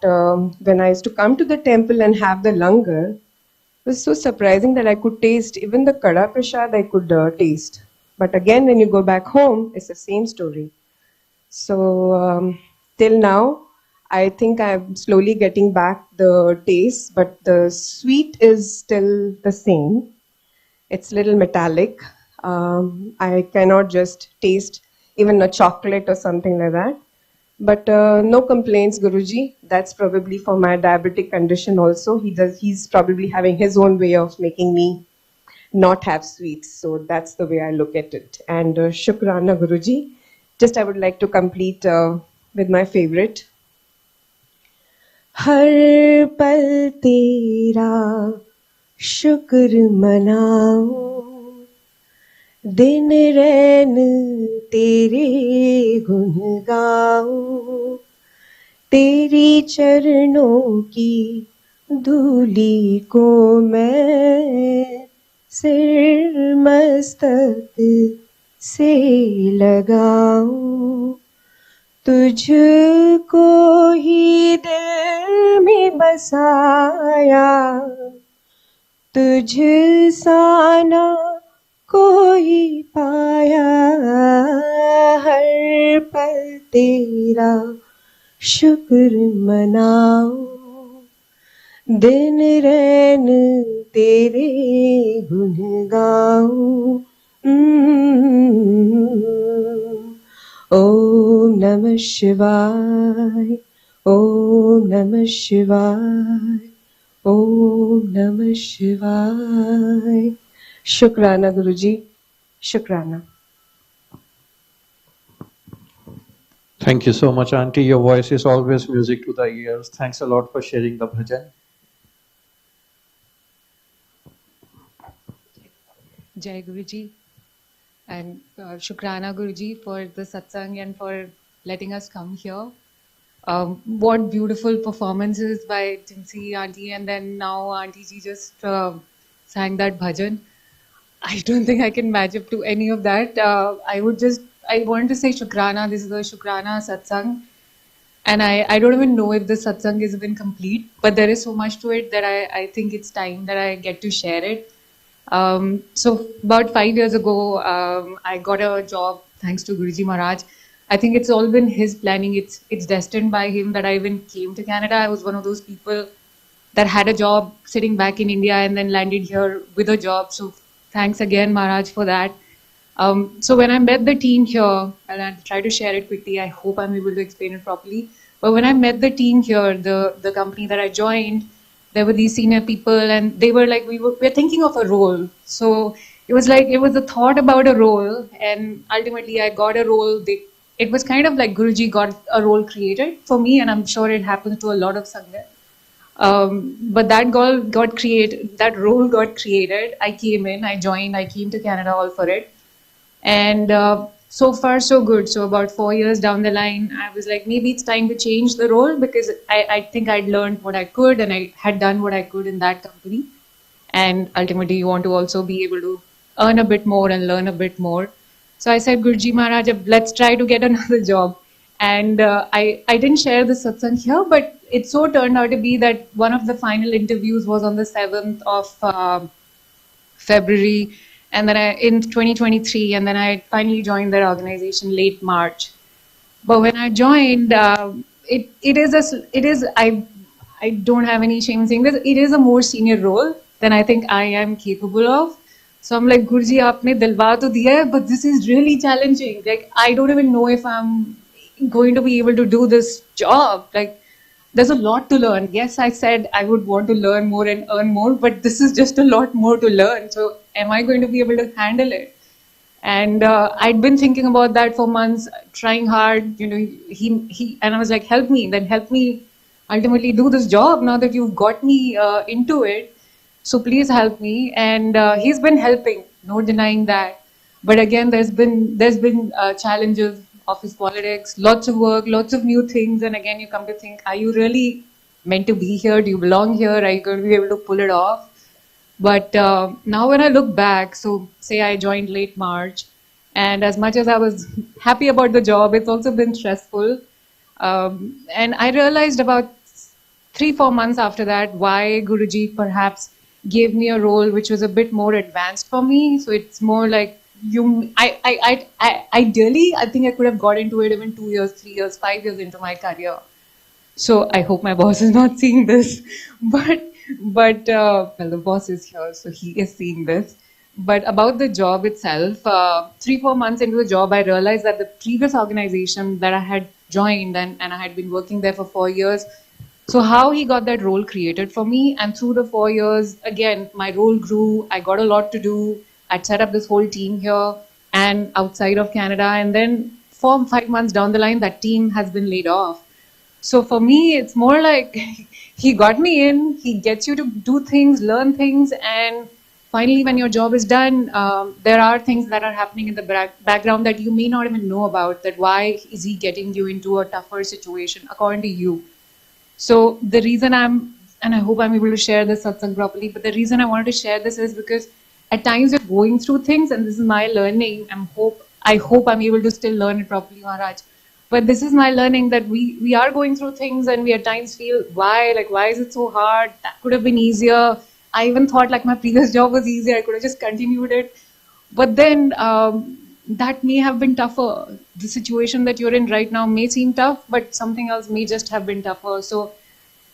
when I used to come to the temple and have the langar, it was so surprising that I could taste, even the kada prasad I could taste. But again, when you go back home, it's the same story. So till now, I think I'm slowly getting back the taste, but the sweet is still the same. It's a little metallic. I cannot just taste even a chocolate or something like that. But no complaints, Guruji. That's probably for my diabetic condition also. He's probably having his own way of making me not have sweets. So that's the way I look at it. And Shukrana, Guruji. Just I would like to complete with my favorite. हर पल तेरा शुक्र मनाऊं, दिन रैन तेरे गुन गाऊं, तेरी चरणों की धूली को मैं सिर मस्तक से लगाऊं, तुझको ही दिल में बसाया, तुझ सा ना कोई पाया, हर पल तेरा शुक्र मनाऊं, दिन रैन तेरे गुन गाऊं। ओम नमः शिवाय, ओम नमः शिवाय, ओम नमः शिवाय। शुक्राना गुरुजी, शुक्राना। Thank you so much, Auntie. Your voice is always music to the ears. Thanks a lot for sharing the bhajan. Jai Guruji and Shukrana Guruji for the satsang and for letting us come here. What beautiful performances by Timsi Auntie, and then now Auntie Ji just sang that bhajan. I don't think I can match up to any of that. I want to say Shukrana. This is a Shukrana satsang. And I don't even know if the satsang is even complete, but there is so much to it that I think it's time that I get to share it. So about 5 years ago, I got a job thanks to Guruji Maharaj. I think it's all been his planning. It's destined by him that I even came to Canada. I was one of those people that had a job sitting back in India and then landed here with a job. So thanks again, Maharaj, for that. So when I met the team here, and I'll try to share it quickly, I hope I'm able to explain it properly. But when I met the team here, the company that I joined, there were these senior people, and they were like, we're thinking of a role. So it was like, it was a thought about a role, and ultimately I got a role. It was kind of like Guruji got a role created for me, and I'm sure it happens to a lot of Sangha. But that role got created. I came in, I joined, I came to Canada all for it. And so far, so good. So about 4 years down the line, I was like, maybe it's time to change the role, because I think I'd learned what I could and I had done what I could in that company. And ultimately, you want to also be able to earn a bit more and learn a bit more. So I said, Guruji Maharaj, let's try to get another job. And I didn't share the satsang here, but it so turned out to be that one of the final interviews was on the 7th of February. And then in 2023, and then I finally joined their organization late March. But when I joined, I don't have any shame in saying this. It is a more senior role than I think I am capable of. So I'm like, Guruji, aapne dilwa to diya hai, but this is really challenging. Like, I don't even know if I'm going to be able to do this job. Like, there's a lot to learn. Yes, I said I would want to learn more and earn more, but this is just a lot more to learn. So am I going to be able to handle it? And I'd been thinking about that for months, trying hard. You know, he and I was like, help me ultimately do this job now that you've got me into it. So please help me. And he's been helping, no denying that. But again, there's been challenges, office politics, lots of work, lots of new things. And again, you come to think, are you really meant to be here? Do you belong here? Are you going to be able to pull it off? But now when I look back, so say I joined late March, and as much as I was happy about the job, it's also been stressful. And I realized about 3-4 months after that why Guruji perhaps gave me a role which was a bit more advanced for me. So it's more like ideally, I think I could have got into it even 2 years, 3 years, 5 years into my career. So I hope my boss is not seeing this, but well, the boss is here, so he is seeing this. But about the job itself, 3-4 months into the job, I realized that the previous organization that I had joined and I had been working there for 4 years. So how he got that role created for me, and through the 4 years, again, my role grew. I got a lot to do. I'd set up this whole team here and outside of Canada. And then 4-5 months down the line, that team has been laid off. So for me, it's more like he got me in, he gets you to do things, learn things, and finally, when your job is done, there are things that are happening in the background that you may not even know about. That why is he getting you into a tougher situation according to you? So the reason and I hope I'm able to share this satsang properly, but the reason I wanted to share this is because at times you're going through things, and this is my learning. I hope I'm able to still learn it properly, Maharaj. But this is my learning that we are going through things, and we at times feel why is it so hard? That could have been easier. I even thought like my previous job was easier. I could have just continued it. But then that may have been tougher. The situation that you're in right now may seem tough, but something else may just have been tougher. So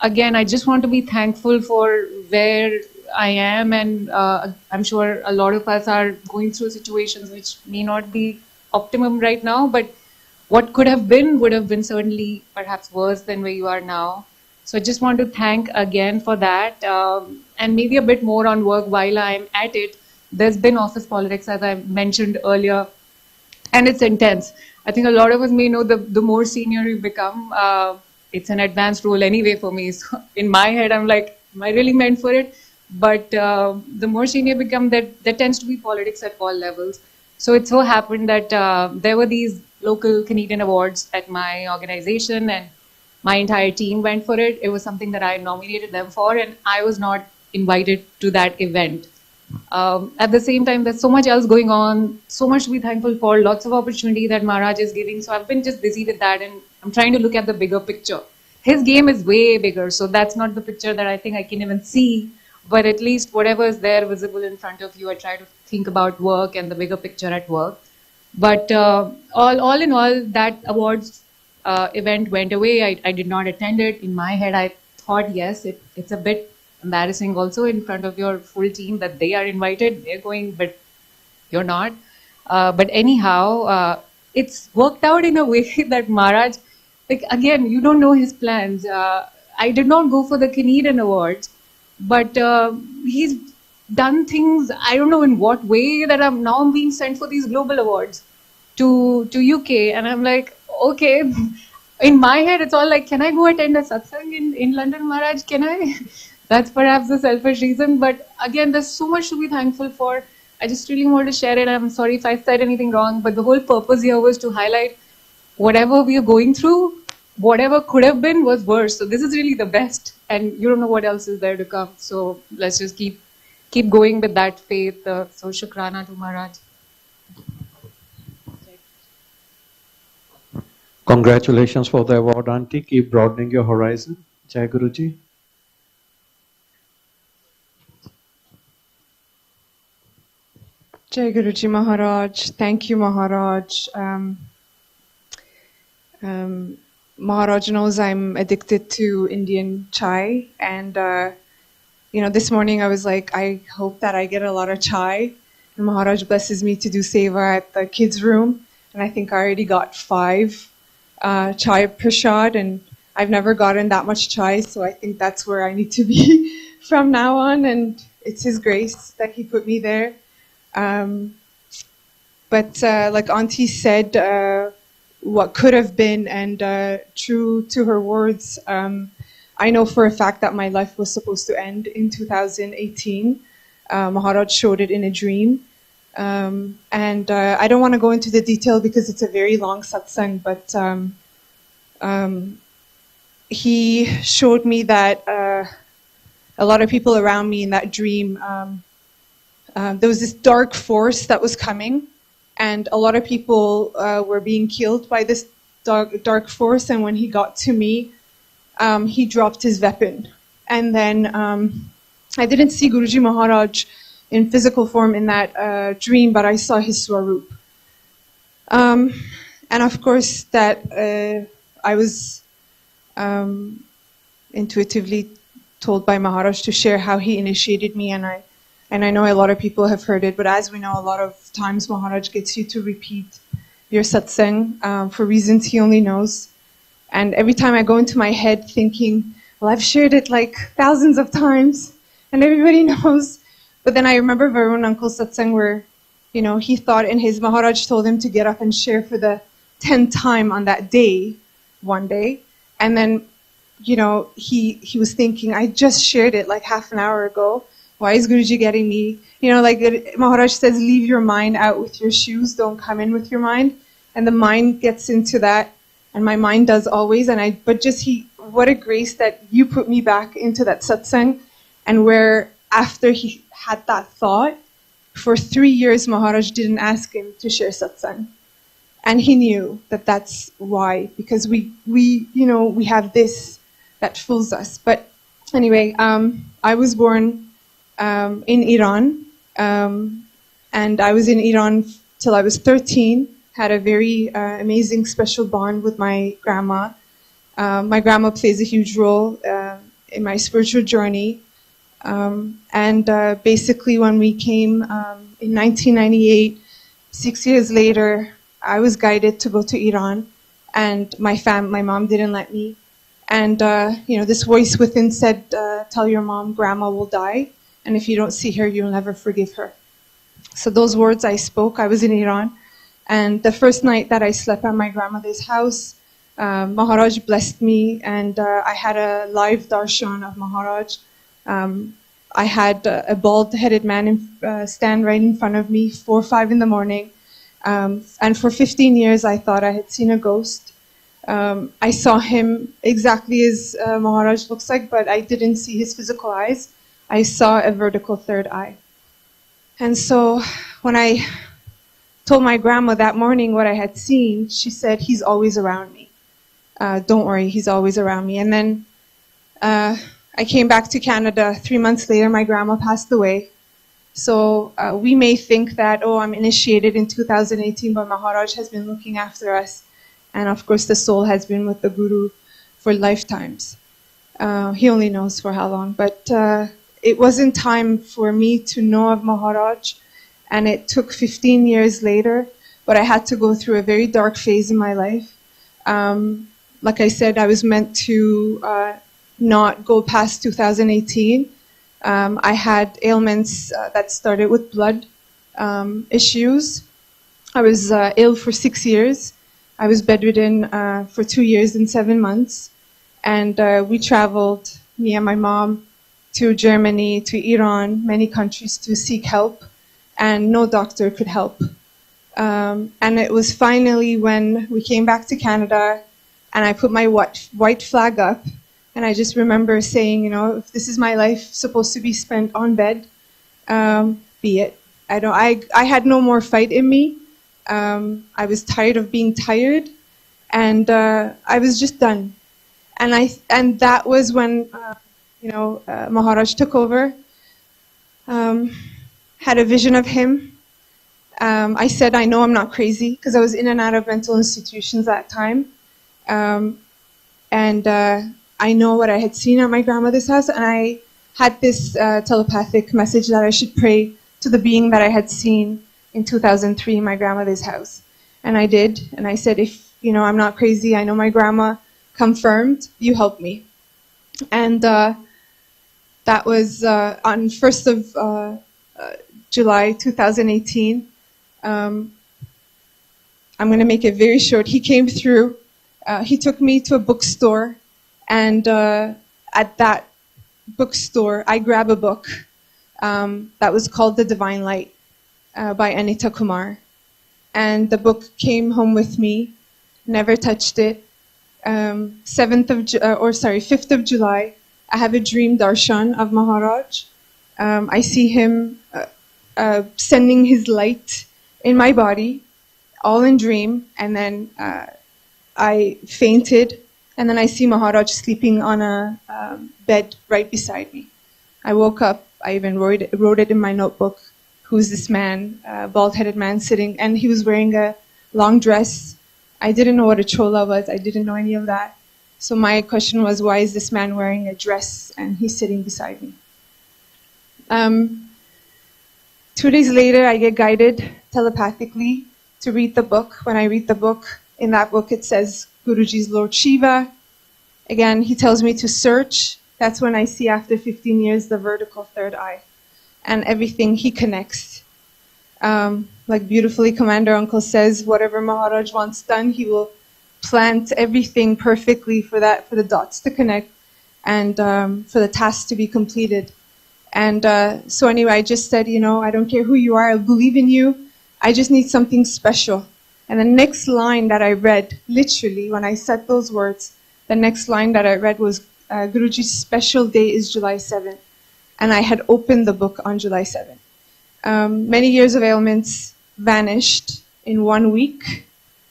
again, I just want to be thankful for where I am, and I'm sure a lot of us are going through situations which may not be optimum right now, but what could have been would have been certainly perhaps worse than where you are now. So I just want to thank again for that, and maybe a bit more on work while I'm at it. There's been office politics, as I mentioned earlier, and it's intense. I think a lot of us may know the more senior you become, it's an advanced role anyway for me. So in my head, I'm like, am I really meant for it? But the more senior you become, there tends to be politics at all levels. So it so happened that there were these local Canadian awards at my organization, and my entire team went for it. It was something that I nominated them for, and I was not invited to that event. At the same time, there's so much else going on, so much to be thankful for, lots of opportunity that Maharaj is giving. So I've been just busy with that, and I'm trying to look at the bigger picture. His game is way bigger, so that's not the picture that I think I can even see. But at least whatever is there visible in front of you, I try to think about work and the bigger picture at work. But all in all, that awards event went away. I did not attend it. In my head, I thought, yes, it's a bit embarrassing also in front of your full team that they are invited, they're going, but you're not. But anyhow, it's worked out in a way that Maharaj, like again, you don't know his plans. I did not go for the Canadian awards, but he's done things, I don't know in what way, that I'm now being sent for these global awards to UK, and I'm like, okay. In my head, it's all like, can I go attend a satsang in London, Maharaj? Can I? That's perhaps the selfish reason. But again, there's so much to be thankful for. I just really want to share it. I'm sorry if I said anything wrong, but the whole purpose here was to highlight whatever we are going through, whatever could have been was worse. So this is really the best, and you don't know what else is there to come. So let's just keep going with that faith. So Shukrana to Maharaj. Congratulations for the award, Auntie. Keep broadening your horizon. Jai Guruji. Jai Guruji Maharaj. Thank you, Maharaj. Maharaj knows I'm addicted to Indian chai, and this morning I was like, I hope that I get a lot of chai. And Maharaj blesses me to do seva at the kids' room, and I think I already got 5 chai prasad, and I've never gotten that much chai, so I think that's where I need to be from now on, and it's His grace that He put me there. But like Auntie said, what could have been, and true to her words, I know for a fact that my life was supposed to end in 2018. Maharaj showed it in a dream. And I don't want to go into the detail because it's a very long satsang, but he showed me that a lot of people around me in that dream, there was this dark force that was coming, and a lot of people were being killed by this dark force. And when he got to me, he dropped his weapon. And then I didn't see Guruji Maharaj in physical form in that dream, but I saw his swarup. And of course that I was intuitively told by Maharaj to share how he initiated me, and I know a lot of people have heard it, but as we know, a lot of times Maharaj gets you to repeat your satsang for reasons he only knows. And every time I go into my head thinking, well, I've shared it like thousands of times, and everybody knows. But then I remember Varun Uncle's satsang where, he thought, and his Maharaj told him to get up and share for the 10th time on that day, one day. And then, he was thinking, I just shared it like half an hour ago. why is Guruji getting me? You know, like Maharaj says, leave your mind out with your shoes, don't come in with your mind. And the mind gets into that, and my mind does always. What a grace that you put me back into that satsang, and where after he had that thought, for 3 years Maharaj didn't ask him to share satsang. And he knew that that's why, because we have this that fools us. But anyway, I was born in Iran, and I was in Iran till I was 13. Had a very amazing, special bond with my grandma. My grandma plays a huge role in my spiritual journey. Basically, when we came in 1998, 6 years later, I was guided to go to Iran, and my mom didn't let me. And this voice within said, "Tell your mom, Grandma will die, and if you don't see her, you'll never forgive her." So those words I spoke. I was in Iran, and the first night that I slept at my grandmother's house, Maharaj blessed me, and I had a live darshan of Maharaj. I had a bald-headed man stand right in front of me, 4 or 5 in the morning. And for 15 years, I thought I had seen a ghost. I saw him exactly as Maharaj looks like, but I didn't see his physical eyes. I saw a vertical third eye. And so when I told my grandma that morning what I had seen, she said, "He's always around me. Don't worry, he's always around me." And then I came back to Canada. 3 months later, my grandma passed away. So we may think that, oh, I'm initiated in 2018, but Maharaj has been looking after us. And of course, the soul has been with the Guru for lifetimes. He only knows for how long. But it wasn't time for me to know of Maharaj. And it took 15 years later, but I had to go through a very dark phase in my life. Like I said, I was meant to not go past 2018. I had ailments that started with blood issues. I was ill for 6 years. I was bedridden for 2 years and 7 months. And we traveled, me and my mom, to Germany, to Iran, many countries to seek help. And no doctor could help. And it was finally when we came back to Canada and I put my white flag up. And I just remember saying, if this is my life supposed to be spent on bed, be it. I had no more fight in me. I was tired of being tired, and I was just done. And that was when Maharaj took over. Had a vision of him. I said, I know I'm not crazy, because I was in and out of mental institutions at that time. I know what I had seen at my grandmother's house, and I had this telepathic message that I should pray to the being that I had seen in 2003 in my grandmother's house. And I did, and I said, if I'm not crazy, I know my grandma confirmed, you help me. And that was on 1st of July 2018. I'm going to make it very short. He came through. He took me to a bookstore. And at that bookstore, I grabbed a book that was called The Divine Light by Anita Kumar. And the book came home with me, never touched it. 5th of July, I have a dream darshan of Maharaj. I see him sending his light in my body, all in dream. And then I fainted. And then I see Maharaj sleeping on a bed right beside me. I woke up. I even wrote it in my notebook. Who's this man, bald-headed man sitting? And he was wearing a long dress. I didn't know what a chola was. I didn't know any of that. So my question was, why is this man wearing a dress and he's sitting beside me? 2 days later, I get guided telepathically to read the book. When I read the book, in that book it says, Guruji's Lord Shiva. Again, he tells me to search. That's when I see, after 15 years, the vertical third eye. And everything he connects. Like beautifully Commander Uncle says, whatever Maharaj wants done, he will plant everything perfectly for the dots to connect and for the task to be completed. And so anyway, I just said, I don't care who you are, I believe in you. I just need something special. And the next line that I read, literally, when I said those words, the next line that I read was, Guruji's special day is July 7th. And I had opened the book on July 7th. Many years of ailments vanished in 1 week.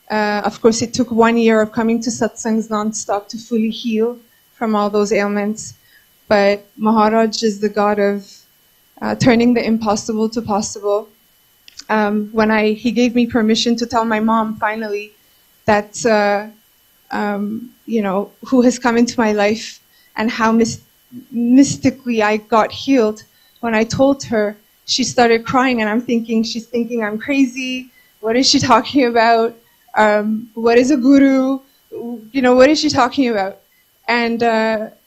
Of course, it took 1 year of coming to satsangs non-stop to fully heal from all those ailments. But Maharaj is the God of turning the impossible to possible. When he gave me permission to tell my mom finally that, who has come into my life and how mystically I got healed. When I told her, she started crying, and I'm thinking, she's thinking I'm crazy. What is she talking about? What is a guru? What is she talking about? And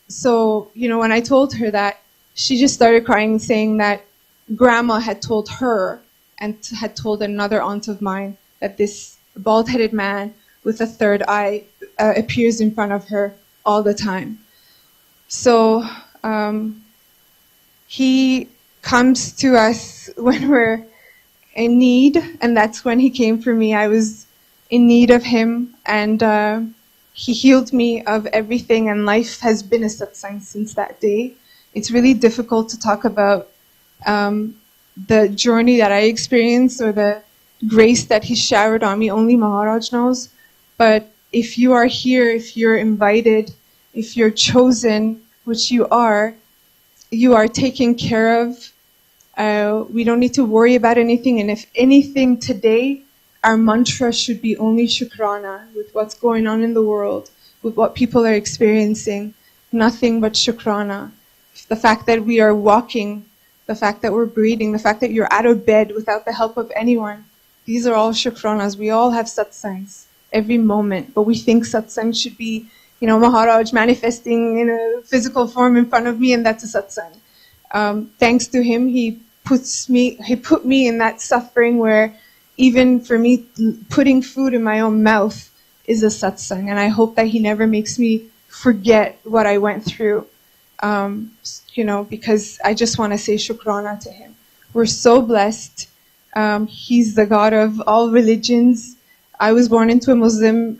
so, when I told her that, she just started crying, saying that grandma had told her and had told another aunt of mine that this bald-headed man with a third eye appears in front of her all the time. So he comes to us when we're in need, and that's when he came for me. I was in need of him, and he healed me of everything, and life has been a satsang since that day. It's really difficult to talk about the journey that I experienced or the grace that he showered on me. Only Maharaj knows. But if you are here, if you're invited, if you're chosen, which you are taken care of. We don't need to worry about anything. And if anything today, our mantra should be only Shukrana with what's going on in the world, with what people are experiencing. Nothing but Shukrana. The fact that we are walking, the fact that we're breathing, the fact that you're out of bed without the help of anyone. These are all Shukranas. We all have satsangs every moment. But we think satsang should be, Maharaj manifesting in a physical form in front of me, and that's a satsang. Thanks to him, he put me in that suffering where even for me, putting food in my own mouth is a satsang. And I hope that he never makes me forget what I went through, because I just want to say Shukrana to him. We're so blessed. He's the God of all religions. I was born into a Muslim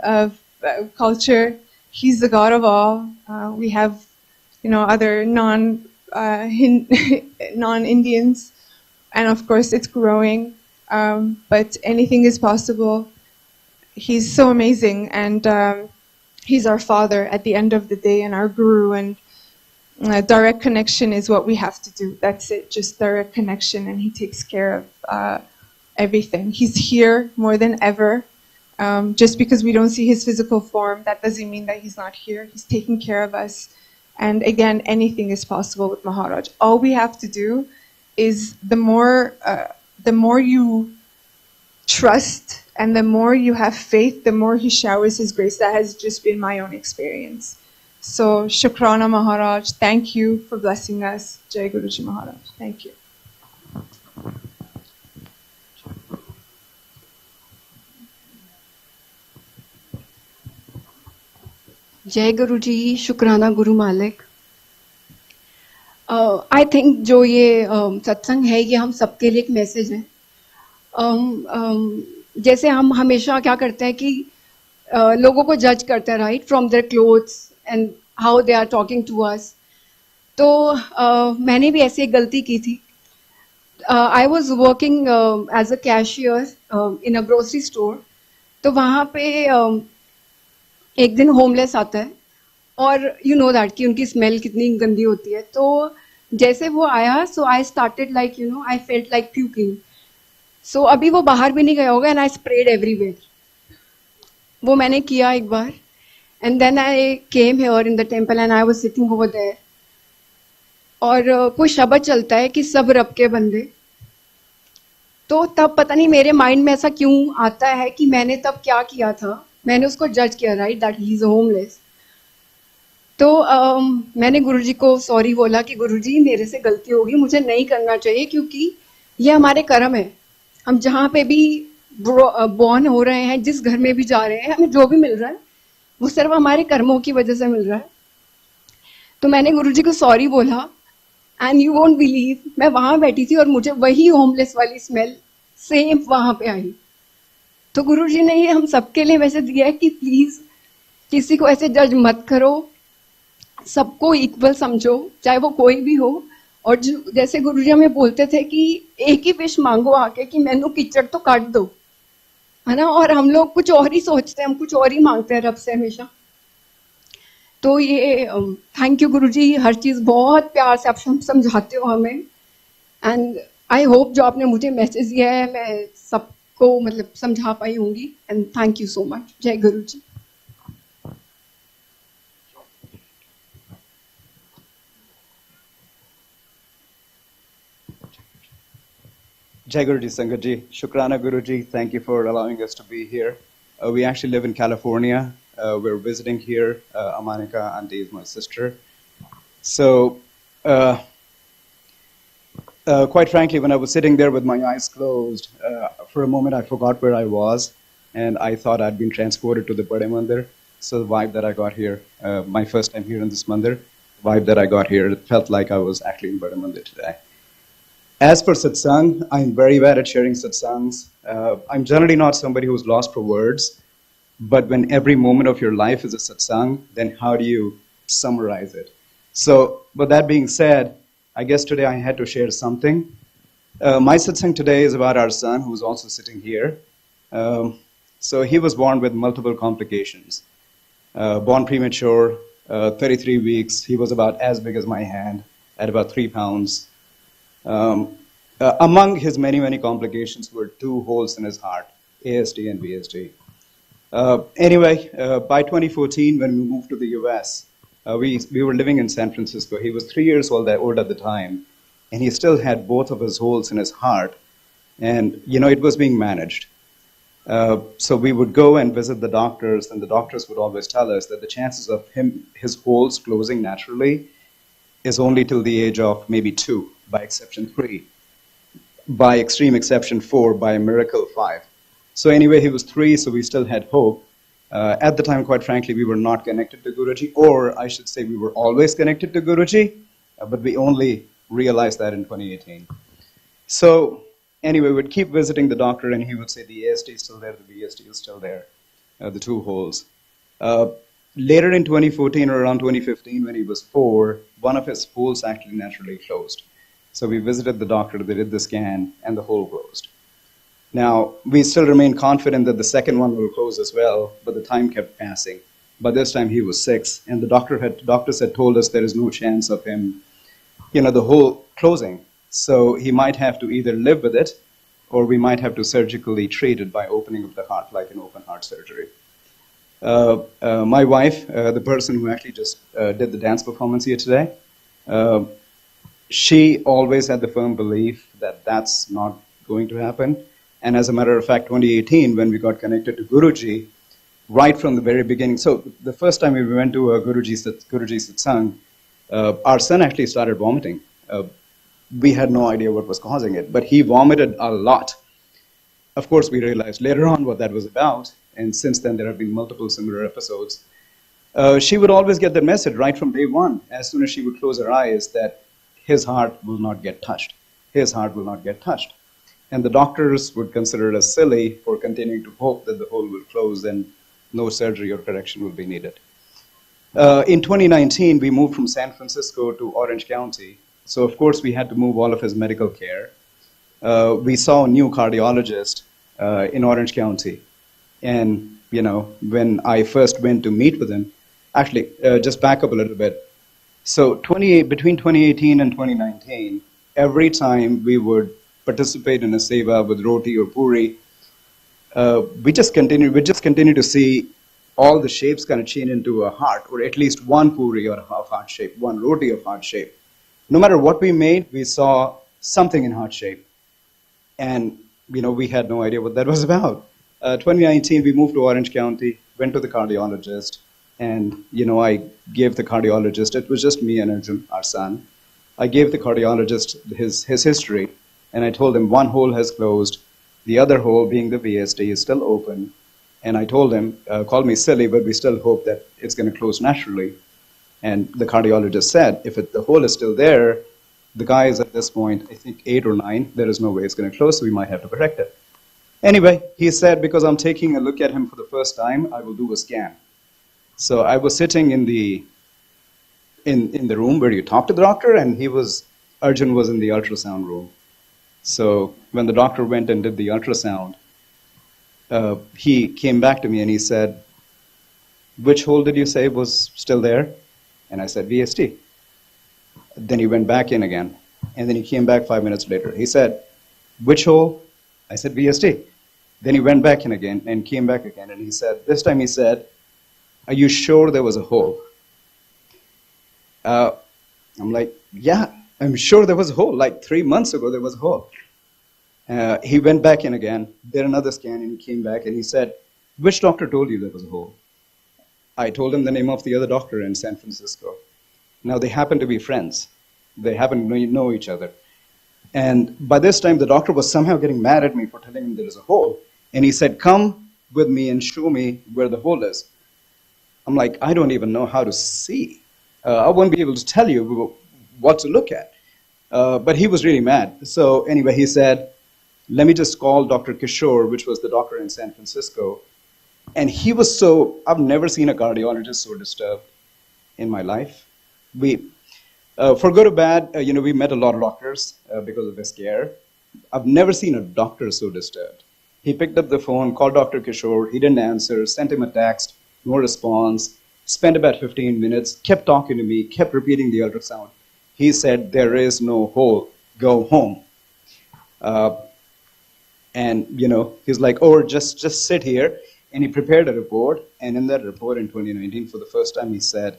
culture. He's the God of all. We have, other non-Indians, and of course it's growing. But anything is possible. He's so amazing, and he's our Father at the end of the day, and our Guru. And direct connection is what we have to do. That's it, just direct connection, and he takes care of everything. He's here more than ever. Just because we don't see his physical form, that doesn't mean that he's not here. He's taking care of us. And again, anything is possible with Maharaj. All we have to do is the more you trust and the more you have faith, the more he showers his grace. That has just been my own experience. So, Shukrana Maharaj, thank you for blessing us. Jai Guruji Maharaj. Thank you. जय गुरु जी, शुक्राना गुरु मालिक। I think जो ये सत्संग है, ये हम सबके लिए एक मैसेज है। जैसे हम हमेशा क्या करते हैं कि लोगों को जज करते हैं, right, from their clothes and how they are talking to us. तो मैंने भी ऐसी एक गलती की थी। I was working as a cashier in a grocery store. तो वहाँ पे एक दिन होमलेस आता है, और यू नो दैट कि उनकी स्मेल कितनी गंदी होती है। तो जैसे वो आया, so I started like I felt like puking. So अभी वो बाहर भी नहीं गया होगा, एंड आई स्प्रेड एवरीवेयर। वो मैंने किया एक बार, and then I came here in the temple and I was sitting over there. और कोई शब्द चलता है कि सब रब के बंदे। तो तब पता नहीं मेरे माइंड में ऐसा क्यों आता है कि मैंने तब क्या किया था, मैंने उसको जज किया, right, that he is homeless. तो मैंने गुरुजी को सॉरी बोला कि गुरुजी मेरे से गलती होगी, मुझे नहीं करना चाहिए, क्योंकि ये हमारे कर्म है। हम जहाँ पे भी बॉर्न हो रहे हैं, जिस घर में भी जा रहे हैं, हमें जो भी मिल रहा है वो सिर्फ हमारे कर्मों की वजह से मिल रहा है। तो मैंने गुरुजी को सॉरी बोला, एंड यू वोंट बिलीव, मैं वहां बैठी थी और मुझे वही होमलेस वाली स्मेल सेम वहां पे आई. तो गुरुजी ने ये हम सबके लिए वैसे दिया है कि प्लीज किसी को ऐसे जज मत करो, सबको इक्वल समझो, चाहे वो कोई भी हो. और जो जैसे गुरुजी हमें बोलते थे कि एक ही विश मांगो आके कि मैनू कीचड़ तो काट दो, है ना. और हम लोग कुछ और ही सोचते हैं, हम कुछ और ही मांगते हैं रब से हमेशा. तो ये थैंक यू गुरुजी, हर चीज बहुत प्यार से आप समझाते हो हमें. एंड आई होप जो आपने मुझे मैसेज दिया है मैं सबको मतलब समझा पाई होंगी. And thank you so much. जय गुरुजी. Jai Guruji, Sangat ji. Shukrana Guruji, thank you for allowing us to be here. We actually live in California. We're visiting here. Amanika, auntie, is my sister. So, quite frankly, when I was sitting there with my eyes closed, for a moment I forgot where I was, and I thought I'd been transported to the Bade Mandir. So the vibe that I got here, my first time here in this Mandir, vibe that I got here, it felt like I was actually in Bade Mandir today. As for satsang, I'm very bad at sharing satsangs. I'm generally not somebody who's lost for words, but when every moment of your life is a satsang, then how do you summarize it? So, with that being said, I guess today I had to share something. My satsang today is about our son, who's also sitting here. So he was born with multiple complications. Born premature, 33 weeks. He was about as big as my hand, at about 3 pounds. Among his many, many complications were 2 holes in his heart, ASD and VSD. Anyway, by 2014, when we moved to the US, we were living in San Francisco. He was 3 years old at the time, and he still had both of his holes in his heart. And, you know, it was being managed. So we would go and visit the doctors, and the doctors would always tell us that the chances of his holes closing naturally is only till the age of maybe 2, by exception 3, by extreme exception 4, by a miracle 5. So anyway, he was 3, so we still had hope. At the time, quite frankly, we were not connected to Guruji, or I should say we were always connected to Guruji, but we only realized that in 2018. So anyway, we'd keep visiting the doctor, and he would say the ASD is still there, the VSD is still there, the 2 holes. Later in 2014 or around 2015, when he was 4, one of his holes actually naturally closed. So we visited the doctor, they did the scan, and the hole closed. Now, we still remain confident that the second one will close as well, but the time kept passing. By this time, he was 6, and the doctors had told us there is no chance of him, you know, the hole closing. So he might have to either live with it, or we might have to surgically treat it by opening up the heart, like an open heart surgery. My wife, the person who actually just did the dance performance here today, she always had the firm belief that that's not going to happen. And as a matter of fact, 2018, when we got connected to Guruji, right from the very beginning, so the first time we went to a Guruji Satsang, our son actually started vomiting. We had no idea what was causing it, but he vomited a lot. Of course, we realized later on what that was about, and since then there have been multiple similar episodes. She would always get the message right from day one, as soon as she would close her eyes, that his heart will not get touched. His heart will not get touched. And the doctors would consider it as silly for continuing to hope that the hole will close and no surgery or correction will be needed. In 2019, we moved from San Francisco to Orange County. So, of course, we had to move all of his medical care. We saw a new cardiologist in Orange County. And, you know, when I first went to meet with him, actually, just back up a little bit. So between 2018 and 2019, every time we would participate in a seva with roti or puri, we just continue to see all the shapes kind of chain into a heart, or at least one puri or of heart shape, one roti of heart shape. No matter what we made, we saw something in heart shape. And, you know, we had no idea what that was about. 2019, we moved to Orange County, went to the cardiologist, and, you know, I gave the cardiologist, it was just me and Arjun, our son. I gave the cardiologist his history, and I told him one hole has closed, the other hole, being the VSD, is still open. And I told him, call me silly, but we still hope that it's going to close naturally. And the cardiologist said, if the hole is still there, The guy is at this point, I think 8 or 9. There is no way it's going to close, so we might have to correct it. Anyway, he said, because I'm taking a look at him for the first time, I will do a scan. So I was sitting in the room where you talk to the doctor, and Arjun was in the ultrasound room. So when the doctor went and did the ultrasound, he came back to me and he said, which hole did you say was still there? And I said, VST. Then he went back in again, and then he came back 5 minutes later. He said, which hole? I said, VST. Then he went back in again and came back again, and this time he said, are you sure there was a hole? I'm like, yeah, I'm sure there was a hole. Like 3 months ago, there was a hole. He went back in again, did another scan, and he came back and he said, which doctor told you there was a hole? I told him the name of the other doctor in San Francisco. Now, they happen to be friends. They happen to know each other. And by this time, the doctor was somehow getting mad at me for telling him there is a hole. And he said, come with me and show me where the hole is. I'm like, I don't even know how to see. I won't be able to tell you what to look at. But he was really mad. So anyway, he said, let me just call Dr. Kishore, which was the doctor in San Francisco. And he was I've never seen a cardiologist so disturbed in my life. For good or bad, we met a lot of doctors because of this scare. I've never seen a doctor so disturbed. He picked up the phone, called Dr. Kishore, he didn't answer, sent him a text, no response, spent about 15 minutes, kept talking to me, kept repeating the ultrasound. He said, there is no hole, go home. And, he's like, oh, just sit here. And he prepared a report, and in that report in 2019, for the first time, he said,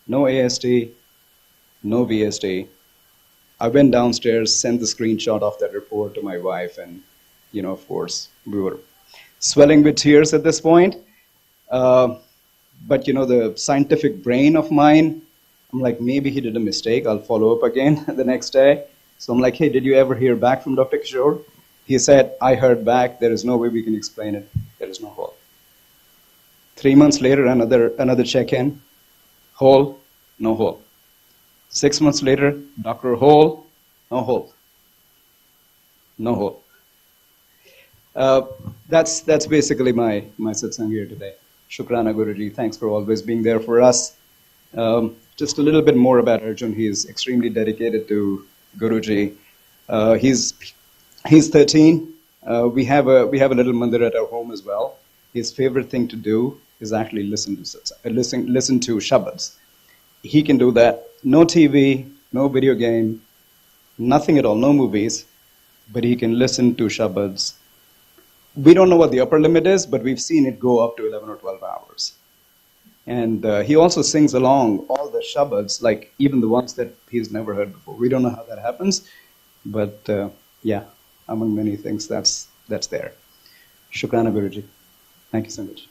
no AST, no VST. I went downstairs, sent the screenshot of that report to my wife, and, of course, we were swelling with tears at this point. But, the scientific brain of mine, I'm like, maybe he did a mistake. I'll follow up again the next day. So I'm like, hey, did you ever hear back from Dr. Kishore? He said, I heard back. There is no way we can explain it. There is no hole. 3 months later, another check-in. Hole, no hole. 6 months later, doctor, hole, no hole. No hole. That's basically my satsang here today. Shukrana Guruji. Thanks for always being there for us. Just a little bit more about Arjun. He's extremely dedicated to Guruji. He's 13. We have a little mandir at our home as well. His favorite thing to do is actually listen to shabads. He can do that. No TV, no video game, nothing at all, no movies, but he can listen to shabads. We don't know what the upper limit is, but we've seen it go up to 11 or 12 hours. And he also sings along all the shabads, like even the ones that he's never heard before. We don't know how that happens, but yeah, among many things, that's there. Shukrana Guruji. Thank you so much.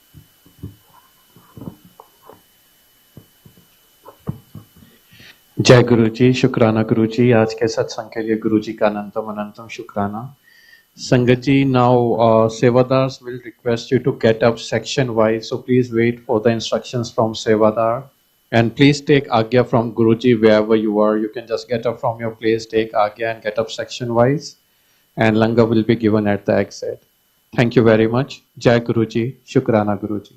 जय गुरु जी, शुक्राना गुरु जी। आज के सत्संग के लिए गुरु जी का अनंतम अनंतम शुक्राना। संगत जी, now Sevadars will request you to get up section wise, so please wait for the instructions from Sevadar, and please take agya from Guruji wherever you are. You can just get up from your place, take agya and get up section wise, and langar will be given at the exit. Thank you very much. Jai Guruji, Shukrana Guruji.